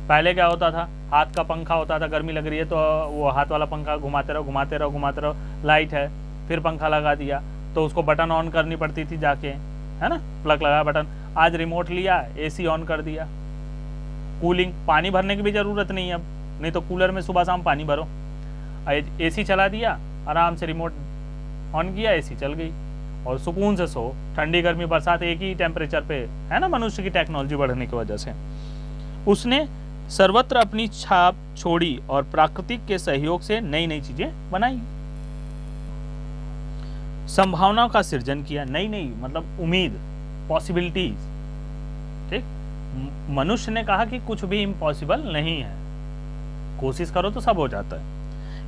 पहले क्या होता था, हाथ का पंखा होता था, गर्मी लग रही है तो वो हाथ वाला पंखा घुमाते रहो घुमाते रहो घुमाते रहो, लाइट है फिर पंखा लगा दिया तो उसको बटन ऑन करनी पड़ती थी जाके, है ना, प्लग लगाया बटन। आज रिमोट लिया, एसी ऑन कर दिया, कूलिंग, पानी भरने की भी ज़रूरत नहीं है अब, नहीं तो कूलर में सुबह शाम पानी भरो, एसी चला दिया, आराम से रिमोट ऑन किया, एसी चल गई और सुकून से सो। ठंडी गर्मी बरसात एक ही टेम्परेचर पे, है ना, मनुष्य की टेक्नोलॉजी बढ़ने की वजह से। उसने सर्वत्र अपनी छाप छोड़ी और प्राकृतिक के सहयोग से नई नई चीजें बनाई। संभावनाओं का सृजन किया, नई नई मतलब उम्मीद, पॉसिबिलिटीज। ठीक, मनुष्य ने कहा कि कुछ भी इम्पॉसिबल नहीं है, कोशिश करो तो सब हो जाता है।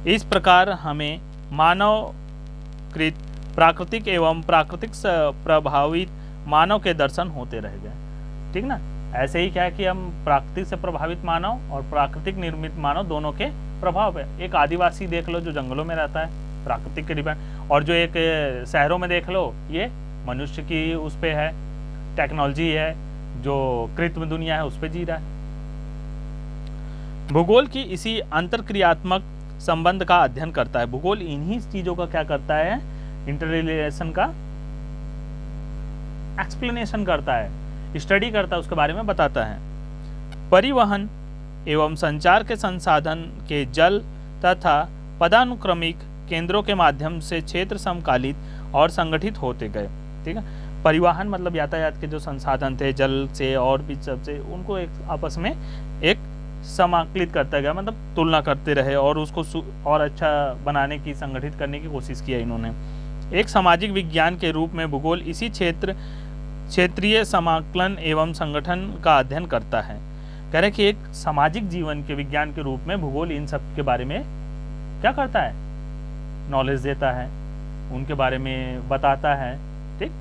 इस प्रकार हमें मानवकृत प्राकृतिक एवं प्राकृतिक प्रभावित मानव के दर्शन होते रह गए। ठीक ना, ऐसे ही क्या है कि हम प्राकृतिक से प्रभावित मानव और प्राकृतिक निर्मित मानव दोनों के प्रभाव है। एक आदिवासी देख लो जो जंगलों में रहता है, प्राकृतिक के डिपेंड, और जो एक शहरों में देख लो ये मनुष्य की उस पे है, टेक्नोलॉजी है, जो कृत्रिम दुनिया है उस पे जी रहा है। भूगोल की इसी अंतरक्रियात्मक संबंध का अध्ययन करता है। भूगोल इन्हीं चीजों का क्या करता है, इंटररिलेशन का एक्सप्लेनेशन करता है, स्टडी करता है, उसके बारे में बताता है। परिवहन एवं संचार के संसाधन के जल तथा पदानुक्रमिक केंद्रों के माध्यम से क्षेत्र समकालित और संगठित होते गए। ठीक है, परिवहन मतलब यातायात के जो संसाधन थे जल से और भी सबसे, उनको एक आपस में एक समाकलित करता गया, मतलब तुलना करते रहे और उसको और अच्छा बनाने की, संगठित करने की कोशिश किया इन्होंने। एक सामाजिक विज्ञान के रूप में भूगोल इसी क्षेत्रीय समाकलन एवं संगठन का अध्ययन करता है। कह रहे कि एक सामाजिक जीवन के विज्ञान के रूप में भूगोल इन सब के बारे में क्या करता है, नॉलेज देता है, उनके बारे में बताता है। ठीक,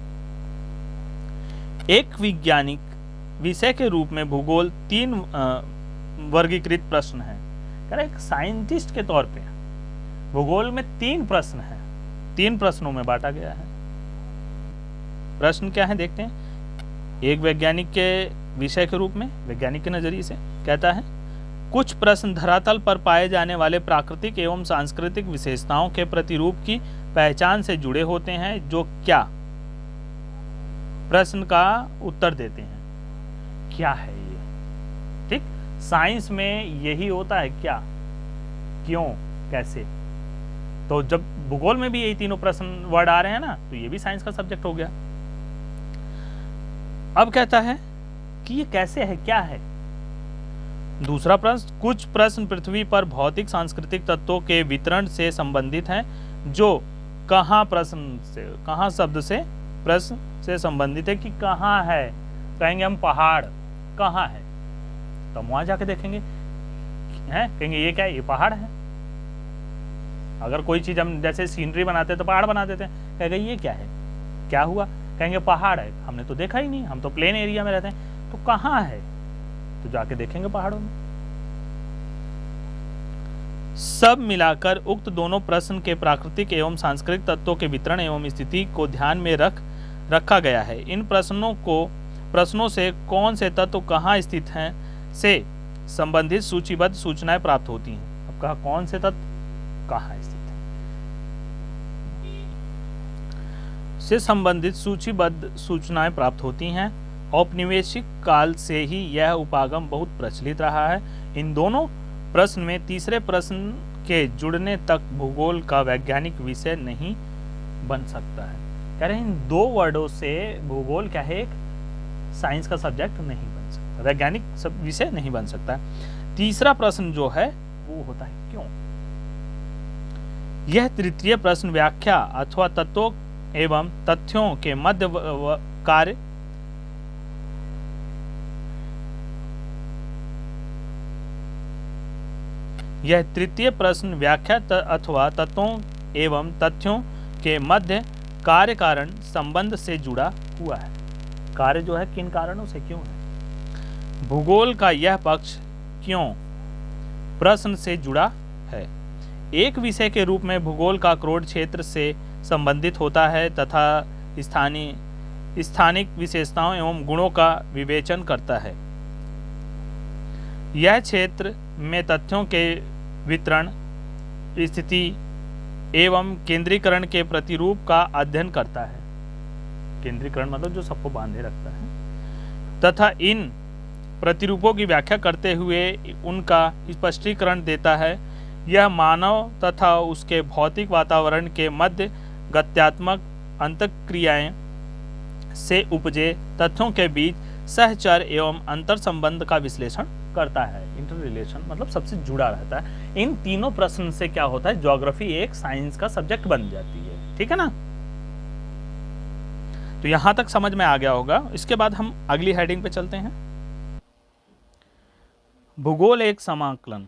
एक वैज्ञानिक विषय के रूप में भूगोल 3 वर्गीकृत प्रश्न है। कह रहे एक साइंटिस्ट के तौर पे भूगोल में 3 प्रश्न है, 3 प्रश्नों में बांटा गया है। प्रश्न क्या है देखते हैं। एक वैज्ञानिक के विषय के रूप में, वैज्ञानिक के नजरिए से कहता है, कुछ प्रश्न धरातल पर पाए जाने वाले प्राकृतिक एवं सांस्कृतिक विशेषताओं के प्रतिरूप की पहचान से जुड़े होते हैं, जो क्या प्रश्न का उत्तर देते हैं। क्या है ये? ठीक, साइंस में यही होता है, क्या, क्यों, कैसे। तो जब भूगोल में भी यही तीनों प्रश्न वर्ड आ रहे हैं ना, तो ये भी साइंस का सब्जेक्ट हो गया। अब कहता है कि ये कैसे है, क्या है। दूसरा प्रश्न, कुछ प्रश्न पृथ्वी पर भौतिक सांस्कृतिक तत्वों के वितरण से संबंधित हैं, जो कहाँ प्रश्न से, कहाँ शब्द से प्रश्न से संबंधित है, कि कहाँ है। कहेंगे हम पहाड़, कहाँ है, तो हम वहां जाके देखेंगे, हैं, कहेंगे ये क्या है, ये पहाड़ है। अगर कोई चीज हम जैसे सीनरी बनाते हैं तो पहाड़ बना देते हैं, कहेंगे ये क्या है, क्या हुआ, कहेंगे पहाड़ है, हमने तो देखा ही नहीं, हम तो प्लेन एरिया में रहते हैं, तो कहाँ है, तो जाके देखेंगे पहाड़ों में। सब मिलाकर उक्त दोनों प्रश्न के प्राकृतिक एवं सांस्कृतिक तत्वों के वितरण एवं स्थिति को ध्यान में रखा गया है। इन प्रश्नों से कौन से तत्व कहाँ स्थित हैं से संबंधित सूचीबद्ध सूचनाएं प्राप्त होती हैं। अब कहा कौन से तत्व कहाँ स्थित है, से संबंधित सूचीबद्ध सूचनाएं प्राप्त होती हैं। औपनिवेशिक काल से ही यह उपागम बहुत प्रचलित रहा है। इन दोनों प्रश्न में तीसरे प्रश्न के जुड़ने तक भूगोल का वैज्ञानिक विषय नहीं बन सकता है। कह रहे हैं इन 2 वर्डों से भूगोल क्या है, एक साइंस का सब्जेक्ट नहीं बन सकता, वैज्ञानिक विषय नहीं बन सकता। तीसरा प्रश्न जो है वो होता है क्यों। यह तृतीय प्रश्न व्याख्या अथवा तत्वों एवं तथ्यों के मध्य कार्य यह तृतीय प्रश्न व्याख्या अथवा तत्वों एवं तथ्यों के मध्य कार्य कारण संबंध से जुड़ा हुआ है। कार्य जो है किन कारणों से क्यों है। भूगोल का यह पक्ष क्यों प्रश्न से जुड़ा है। एक विषय के रूप में भूगोल का क्रोड क्षेत्र से संबंधित होता है तथा स्थानिक विशेषताओं एवं गुणों का विवेचन करता है। यह क्षेत्र में तथ्यों के वितरण, स्थिति एवं केंद्रीकरण के प्रतिरूप का अध्ययन करता है। केंद्रीकरण मतलब जो सबको बांधे रखता है, तथा इन प्रतिरूपों की व्याख्या करते हुए उनका स्पष्टीकरण देता है। यह मानव तथा उसके भौतिक वातावरण के मध्य गत्यात्मक अंतःक्रियाएं से उपजे तथ्यों के बीच सहचर एवं अंतर संबंध का विश्लेषण करता है। इंटर रिलेशन मतलब सबसे जुड़ा रहता है। इन तीनों प्रश्न से क्या होता है, ज्योग्राफी एक साइंस का सब्जेक्ट बन जाती है। ठीक है ना। तो यहाँ तक समझ में आ गया होगा। इसके बाद हम अगली हेडिंग पे चलते हैं। भूगोल एक समाकलन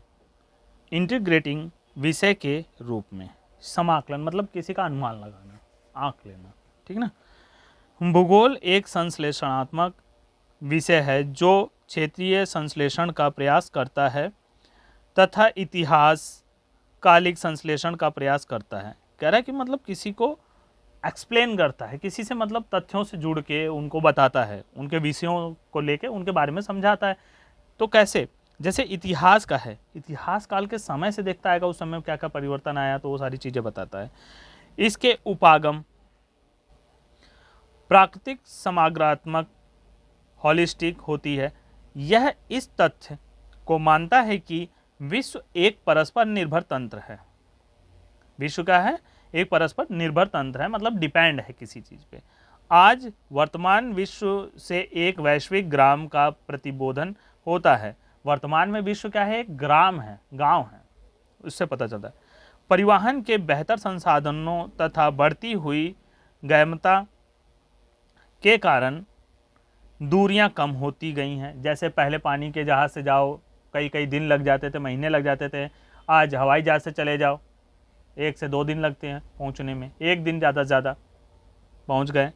इंटीग्रेटिंग विषय के रूप में। समाकलन मतलब किसी का अनुमान लगाना, आंक लेना, ठीक ना। भूगोल एक संश्लेषणात्मक विषय है जो क्षेत्रीय संश्लेषण का प्रयास करता है तथा इतिहास कालिक संश्लेषण का प्रयास करता है। कह रहा है कि मतलब किसी को एक्सप्लेन करता है, किसी से मतलब तथ्यों से जुड़ के उनको बताता है, उनके विषयों को लेके उनके बारे में समझाता है। तो कैसे, जैसे इतिहास का है, इतिहास काल के समय से देखता आएगा, उस समय में क्या क्या परिवर्तन आया, तो वो सारी चीज़ें बताता है। इसके उपागम प्राकृतिक समग्रात्मक हॉलिस्टिक होती है। यह इस तथ्य को मानता है कि विश्व एक परस्पर निर्भर तंत्र है। विश्व क्या है? एक परस्पर निर्भर तंत्र है, मतलब डिपेंड है किसी चीज़ पे। आज वर्तमान विश्व से एक वैश्विक ग्राम का प्रतिबोधन होता है। वर्तमान में विश्व क्या है? एक ग्राम है, गांव है, उससे पता चलता है। परिवहन के बेहतर संसाधनों तथा बढ़ती हुई गहनता के कारण दूरियां कम होती गई हैं। जैसे पहले पानी के जहाज़ से जाओ कई कई दिन लग जाते थे, महीने लग जाते थे। आज हवाई जहाज़ से चले जाओ 1 से 2 दिन लगते हैं पहुंचने में, 1 दिन ज़्यादा से ज़्यादा पहुंच गए।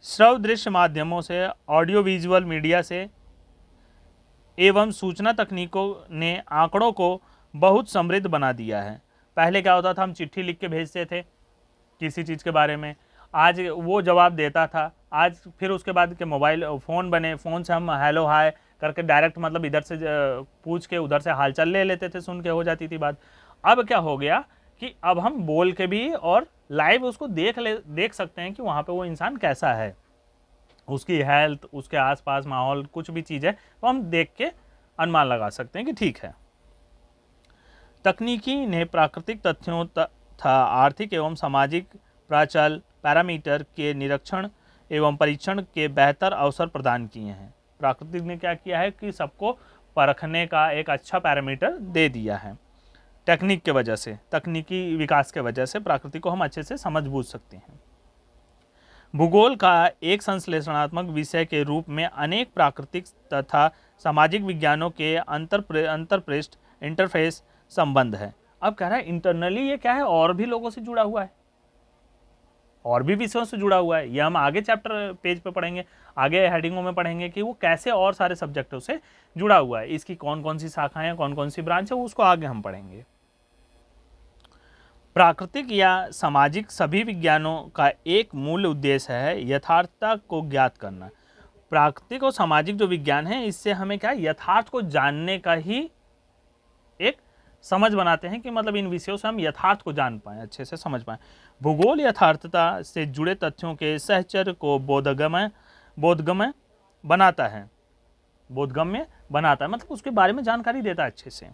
श्रव्य दृश्य माध्यमों से, ऑडियो विजुअल मीडिया से एवं सूचना तकनीकों ने आंकड़ों को बहुत समृद्ध बना दिया है। पहले क्या होता था, हम चिट्ठी लिख के भेजते थे किसी चीज़ के बारे में, आज वो जवाब देता था। आज फिर उसके बाद के मोबाइल फ़ोन बने, फ़ोन से हम हेलो हाय करके डायरेक्ट मतलब इधर से पूछ के उधर से हालचाल ले लेते थे, सुन के हो जाती थी बात। अब क्या हो गया कि अब हम बोल के भी और लाइव उसको देख सकते हैं कि वहाँ पे वो इंसान कैसा है, उसकी हेल्थ, उसके आसपास माहौल, कुछ भी चीज़ है तो हम देख के अनुमान लगा सकते हैं कि ठीक है। तकनीकी ने प्राकृतिक तथ्यों तथा आर्थिक एवं सामाजिक प्राचल पैरामीटर के निरीक्षण एवं परीक्षण के बेहतर अवसर प्रदान किए हैं। प्राकृतिक ने क्या किया है कि सबको परखने का एक अच्छा पैरामीटर दे दिया है। टेक्निक के वजह से, तकनीकी विकास के वजह से प्रकृति को हम अच्छे से समझ बूझ सकते हैं। भूगोल का एक संश्लेषणात्मक विषय के रूप में अनेक प्राकृतिक तथा सामाजिक विज्ञानों के अंतरपृष्ठ इंटरफेस संबंध है। अब कह रहा है इंटरनली ये क्या है, और भी लोगों से जुड़ा हुआ है, और भी विषयों से जुड़ा हुआ है। ये हम आगे चैप्टर पेज पे पढ़ेंगे, आगे हेडिंगों में पढ़ेंगे कि वो कैसे और सारे सब्जेक्टों से जुड़ा हुआ है, इसकी कौन कौन सी शाखाएं हैं, कौन कौन सी ब्रांच है, उसको आगे हम पढ़ेंगे। प्राकृतिक या सामाजिक सभी विज्ञानों का एक मूल उद्देश्य है यथार्थता को ज्ञात करना। प्राकृतिक और सामाजिक जो विज्ञान है, इससे हमें क्या, यथार्थ को जानने का ही एक समझ बनाते हैं कि मतलब इन विषयों से हम यथार्थ को जान पाएँ, अच्छे से समझ पाएँ। भूगोल यथार्थता से जुड़े तथ्यों के सहचर्य को बोधगम्य बनाता है, मतलब उसके बारे में जानकारी देता है अच्छे से।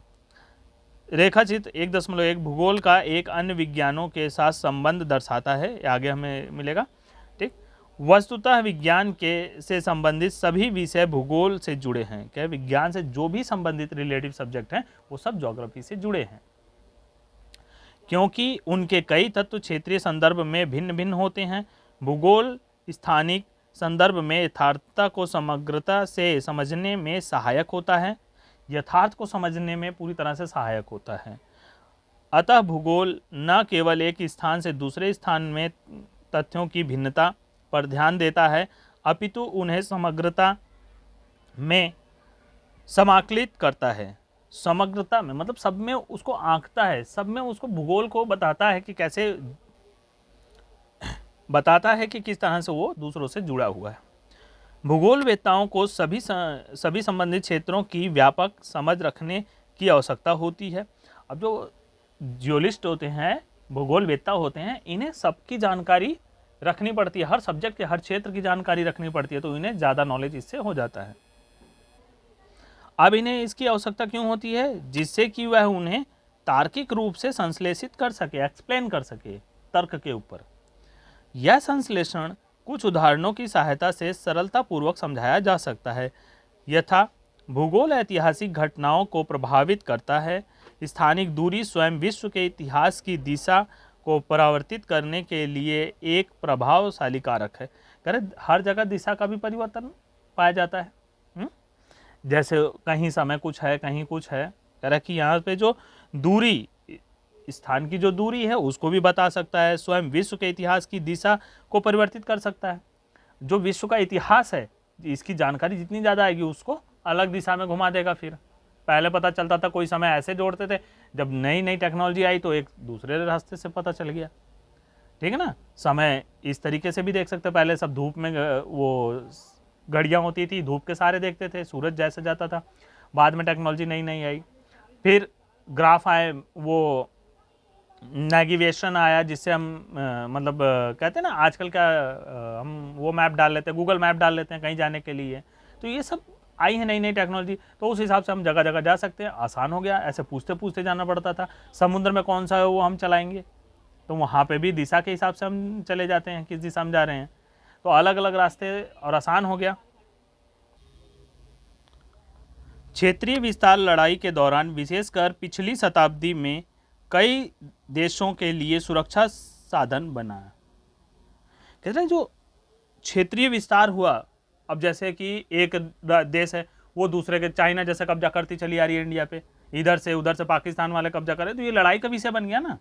रेखाचित्र 1.1 भूगोल का एक अन्य विज्ञानों के साथ संबंध दर्शाता है, आगे हमें मिलेगा, ठीक। वस्तुतः विज्ञान के से संबंधित सभी विषय भूगोल से जुड़े हैं। क्या विज्ञान से जो भी संबंधित रिलेटिव सब्जेक्ट हैं वो सब ज्योग्राफी से जुड़े हैं, क्योंकि उनके कई तत्व क्षेत्रीय संदर्भ में भिन्न भिन्न होते हैं। भूगोल स्थानिक संदर्भ में यथार्थता को समग्रता से समझने में सहायक होता है, यथार्थ को समझने में पूरी तरह से सहायक होता है। अतः भूगोल न केवल एक स्थान से दूसरे स्थान में तथ्यों की भिन्नता पर ध्यान देता है, अपितु उन्हें समग्रता में समाकलित करता है। समग्रता में मतलब सब में उसको आंकता है, सब में उसको भूगोल को बताता है कि कैसे, बताता है कि किस तरह से वो दूसरों से जुड़ा हुआ है। भूगोल वेत्ताओं को सभी संबंधित क्षेत्रों की व्यापक समझ रखने की आवश्यकता होती है। अब जो जियोलिस्ट होते हैं, भूगोल वेत्ता होते हैं, इन्हें सबकी जानकारी रखनी पड़ती है, हर सब्जेक्ट के हर क्षेत्र की जानकारी रखनी पड़ती है, तो इन्हें ज़्यादा नॉलेज इससे हो जाता है। अब इन्हें इसकी आवश्यकता क्यों होती है? जिससे कि वह उन्हें तार्किक रूप से संश्लेषित कर सके, एक्सप्लेन कर सके तर्क के ऊपर। यह संश्लेषण कुछ उदाहरणों की सहायता से सरलतापूर्वक समझाया जा सकता है। यथा भूगोल ऐतिहासिक घटनाओं को प्रभावित करता है। स्थानिक दूरी स्वयं विश्व के इतिहास की दिशा को परिवर्तित करने के लिए एक प्रभावशाली कारक है। कह रहे हर जगह दिशा का भी परिवर्तन पाया जाता है। जैसे कहीं समय कुछ है, कहीं कुछ है। कह रहा कि यहाँ पे जो दूरी, स्थान की जो दूरी है उसको भी बता सकता है। स्वयं विश्व के इतिहास की दिशा को परिवर्तित कर सकता है। जो विश्व का इतिहास है इसकी जानकारी जितनी ज़्यादा आएगी उसको अलग दिशा में घुमा देगा। फिर पहले पता चलता था कोई समय ऐसे जोड़ते थे, जब नई नई टेक्नोलॉजी आई तो एक दूसरे रास्ते से पता चल गया। ठीक है ना। समय इस तरीके से भी देख सकते, पहले सब धूप में वो घड़ियाँ होती थी, धूप के सारे देखते थे, सूरज जैसे जाता था। बाद में टेक्नोलॉजी नई नई आई, फिर ग्राफ आए, वो नेविगेशन आया जिससे हम मतलब कहते हैं ना आजकल क्या हम वो मैप डाल लेते हैं, गूगल मैप डाल लेते हैं कहीं जाने के लिए। तो ये सब आई है नई नई टेक्नोलॉजी, तो उस हिसाब से हम जगह जगह जा सकते हैं। आसान हो गया, ऐसे पूछते पूछते जाना पड़ता था। समुद्र में कौन सा है वो हम चलाएंगे, तो वहाँ पे भी दिशा के हिसाब से हम चले जाते हैं किस दिशा में जा रहे हैं। तो अलग अलग रास्ते और आसान हो गया। क्षेत्रीय विस्तार लड़ाई के दौरान विशेषकर पिछली शताब्दी में कई देशों के लिए सुरक्षा साधन बना। कहते हैं जो क्षेत्रीय विस्तार हुआ, अब जैसे कि एक देश है वो दूसरे के, चाइना जैसे कब्जा करती चली आ रही है इंडिया पे, इधर से उधर से पाकिस्तान वाले कब्जा कर रहे, तो ये लड़ाई का विषय बन गया ना।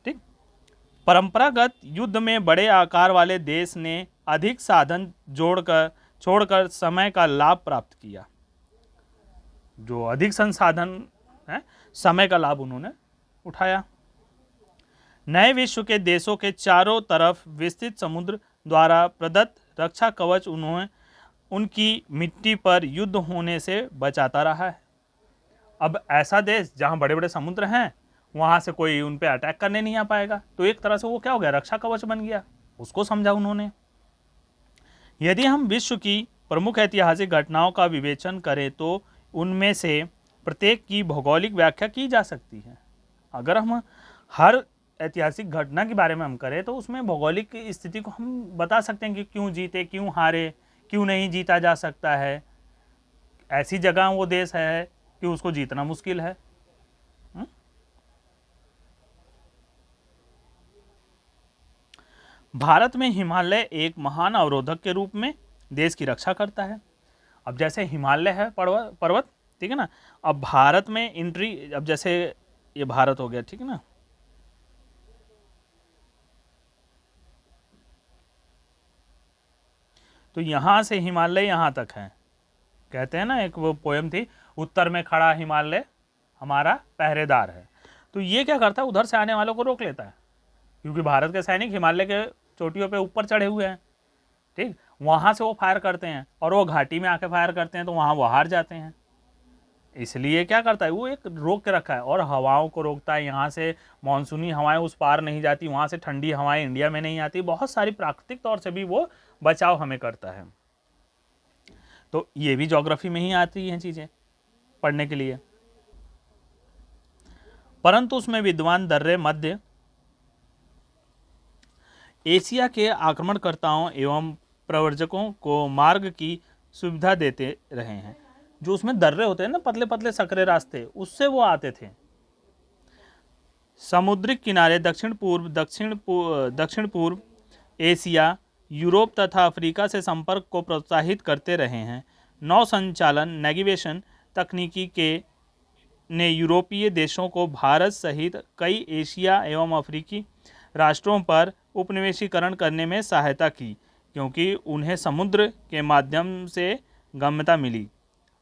ठीक। परंपरागत युद्ध में बड़े आकार वाले देश ने अधिक साधन छोड़कर समय का लाभ प्राप्त किया। जो अधिक संसाधन है, समय का लाभ उन्होंने उठाया। नए विश्व के देशों के चारों तरफ विस्तृत समुद्र द्वारा प्रदत्त रक्षा कवच उन्होंने उनकी मिट्टी पर युद्ध होने से बचाता रहा है। अब ऐसा देश जहां बड़े बड़े समुद्र हैं वहां से कोई उन पे अटैक करने नहीं आ पाएगा, तो एक तरह से वो क्या हो गया, रक्षा कवच बन गया। उसको समझा उन्होंने। यदि हम विश्व की प्रमुख ऐतिहासिक घटनाओं का विवेचन करें तो उनमें से प्रत्येक की भौगोलिक व्याख्या की जा सकती है। अगर हम हर ऐतिहासिक घटना के बारे में हम करें तो उसमें भौगोलिक स्थिति को हम बता सकते हैं कि क्यों जीते, क्यों हारे, क्यों नहीं जीता जा सकता है। ऐसी जगह वो देश है कि उसको जीतना मुश्किल है। भारत में हिमालय एक महान अवरोधक के रूप में देश की रक्षा करता है। अब जैसे हिमालय है पर्वत, ठीक है ना। अब भारत में एंट्री, अब जैसे ये भारत हो गया, ठीक है ना। तो यहां से हिमालय यहां तक है। कहते हैं ना, एक वो पोयम थी, उत्तर में खड़ा हिमालय हमारा पहरेदार है। तो ये क्या करता है, उधर से आने वालों को रोक लेता है, क्योंकि भारत के सैनिक हिमालय के चोटियों पे ऊपर चढ़े हुए हैं। ठीक, वहां से वो फायर करते हैं और वो घाटी में आके फायर करते हैं, तो वहां वो हार जाते हैं। इसलिए क्या करता है, वो एक रोक के रखा है और हवाओं को रोकता है। यहाँ से मानसूनी हवाएं उस पार नहीं जाती, वहाँ से ठंडी हवाएं इंडिया में नहीं आती। बहुत सारी प्राकृतिक तौर से भी वो बचाव हमें करता है। तो ये भी ज्योग्राफी में ही आती हैं चीज़ें पढ़ने के लिए। परंतु उसमें विद्वान दर्रे मध्य एशिया के आक्रमणकर्ताओं एवं प्रवर्जकों को मार्ग की सुविधा देते रहे हैं। जो उसमें दर्रे होते हैं ना, पतले पतले सकरे रास्ते, उससे वो आते थे। समुद्रिक किनारे दक्षिण पूर्व एशिया, यूरोप तथा अफ्रीका से संपर्क को प्रोत्साहित करते रहे हैं। नौ संचालन नेविगेशन तकनीकी के ने यूरोपीय देशों को भारत सहित कई एशिया एवं अफ्रीकी राष्ट्रों पर उपनिवेशीकरण करने में सहायता की, क्योंकि उन्हें समुद्र के माध्यम से गम्यता मिली।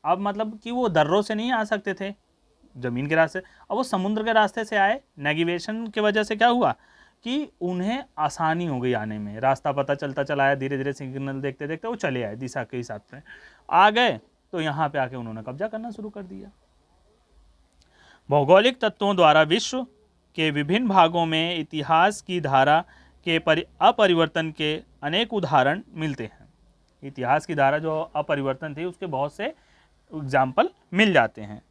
अब मतलब कि वो दर्रों से नहीं आ सकते थे ज़मीन के रास्ते, अब वो समुद्र के रास्ते से आए। नेविगेशन की वजह से क्या हुआ कि उन्हें आसानी हो गई आने में, रास्ता पता चलता चला आया, धीरे धीरे सिग्नल देखते देखते वो चले आए, दिशा के हिसाब से आ गए। तो यहाँ पे आके उन्होंने कब्जा करना शुरू कर दिया। भौगोलिक तत्वों द्वारा विश्व के विभिन्न भागों में इतिहास की धारा के अपरिवर्तन के अनेक उदाहरण मिलते हैं। इतिहास की धारा जो अपरिवर्तन थी उसके बहुत से एग्जाम्पल मिल जाते हैं।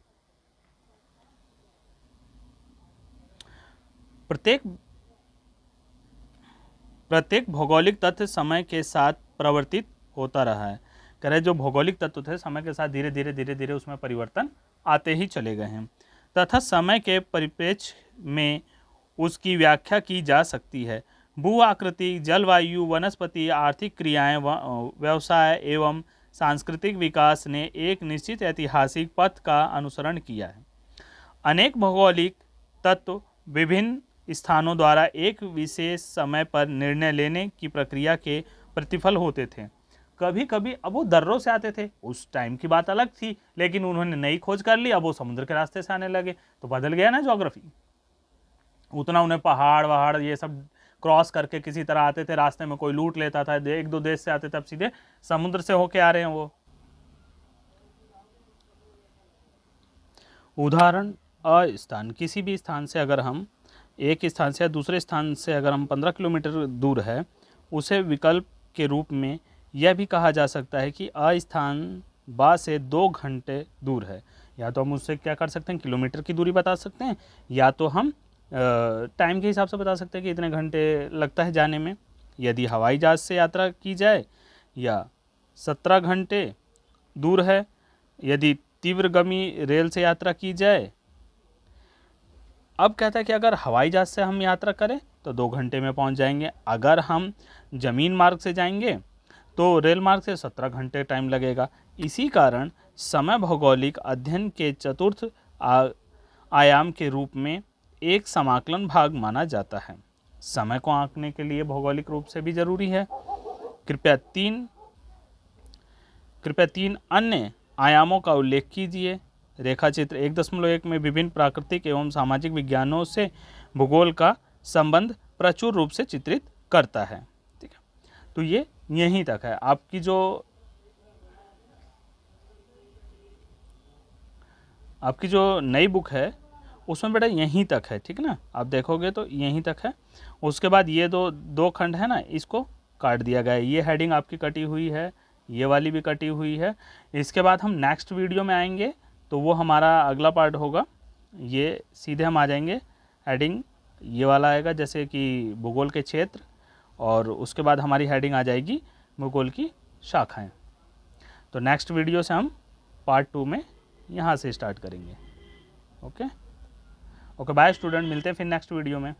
प्रत्येक भौगोलिक तत्व समय के साथ परिवर्तित होता रहा है। कह रहे जो भौगोलिक तत्व थे समय के साथ धीरे धीरे उसमें परिवर्तन आते ही चले गए हैं, तथा समय के परिप्रेक्ष्य में उसकी व्याख्या की जा सकती है। भू आकृति, जलवायु, वनस्पति, आर्थिक क्रियाएं, व्यवसाय एवं सांस्कृतिक विकास ने एक निश्चित ऐतिहासिक पथ का अनुसरण किया है। अनेक भौगोलिक तत्व विभिन्न स्थानों द्वारा एक विशेष समय पर निर्णय लेने की प्रक्रिया के प्रतिफल होते थे। कभी कभी अब वो दर्रों से आते थे, उस टाइम की बात अलग थी, लेकिन उन्होंने नई खोज कर ली, अब वो समुद्र के रास्ते से आने लगे, तो बदल गया ना ज्योग्राफी। उतना उन्हें पहाड़ वहाड़ ये सब क्रॉस करके किसी तरह आते थे, रास्ते में कोई लूट लेता था, एक दो देश से आते थे, अब सीधे समुद्र से होके आ रहे हैं वो। उदाहरण अस्थान, किसी भी स्थान से अगर हम एक स्थान से या दूसरे स्थान से अगर हम 15 किलोमीटर दूर है, उसे विकल्प के रूप में यह भी कहा जा सकता है कि अस्थान बा से 2 घंटे दूर है। या तो हम उससे क्या कर सकते हैं, किलोमीटर की दूरी बता सकते हैं, या तो हम टाइम के हिसाब से बता सकते हैं कि इतने घंटे लगता है जाने में। यदि हवाई जहाज़ से यात्रा की जाए या 17 घंटे दूर है, यदि तीव्रगामी रेल से यात्रा की जाए। अब कहता है कि अगर हवाई जहाज़ से हम यात्रा करें तो 2 घंटे में पहुंच जाएंगे, अगर हम जमीन मार्ग से जाएंगे तो रेल मार्ग से 17 घंटे टाइम लगेगा। इसी कारण समय भौगोलिक अध्ययन के चतुर्थ आयाम के रूप में एक समाकलन भाग माना जाता है। समय को आंकने के लिए भौगोलिक रूप से भी जरूरी है। कृपया तीन अन्य आयामों का उल्लेख कीजिए। रेखाचित्र 1.1 में विभिन्न प्राकृतिक एवं सामाजिक विज्ञानों से भूगोल का संबंध प्रचुर रूप से चित्रित करता है। ठीक है, तो ये यहीं तक है। आपकी जो नई बुक है उसमें बेटा यहीं तक है, ठीक ना, आप देखोगे तो यहीं तक है। उसके बाद ये दो खंड है ना, इसको काट दिया गया है। ये हेडिंग आपकी कटी हुई है, ये वाली भी कटी हुई है। इसके बाद हम नेक्स्ट वीडियो में आएंगे तो वो हमारा अगला पार्ट होगा। ये सीधे हम आ जाएंगे, हेडिंग ये वाला आएगा जैसे कि भूगोल के क्षेत्र, और उसके बाद हमारी हेडिंग आ जाएगी भूगोल की शाखाएं। तो नेक्स्ट वीडियो से हम पार्ट 2 में यहाँ से स्टार्ट करेंगे। ओके बाय स्टूडेंट, मिलते हैं फिर नेक्स्ट वीडियो में।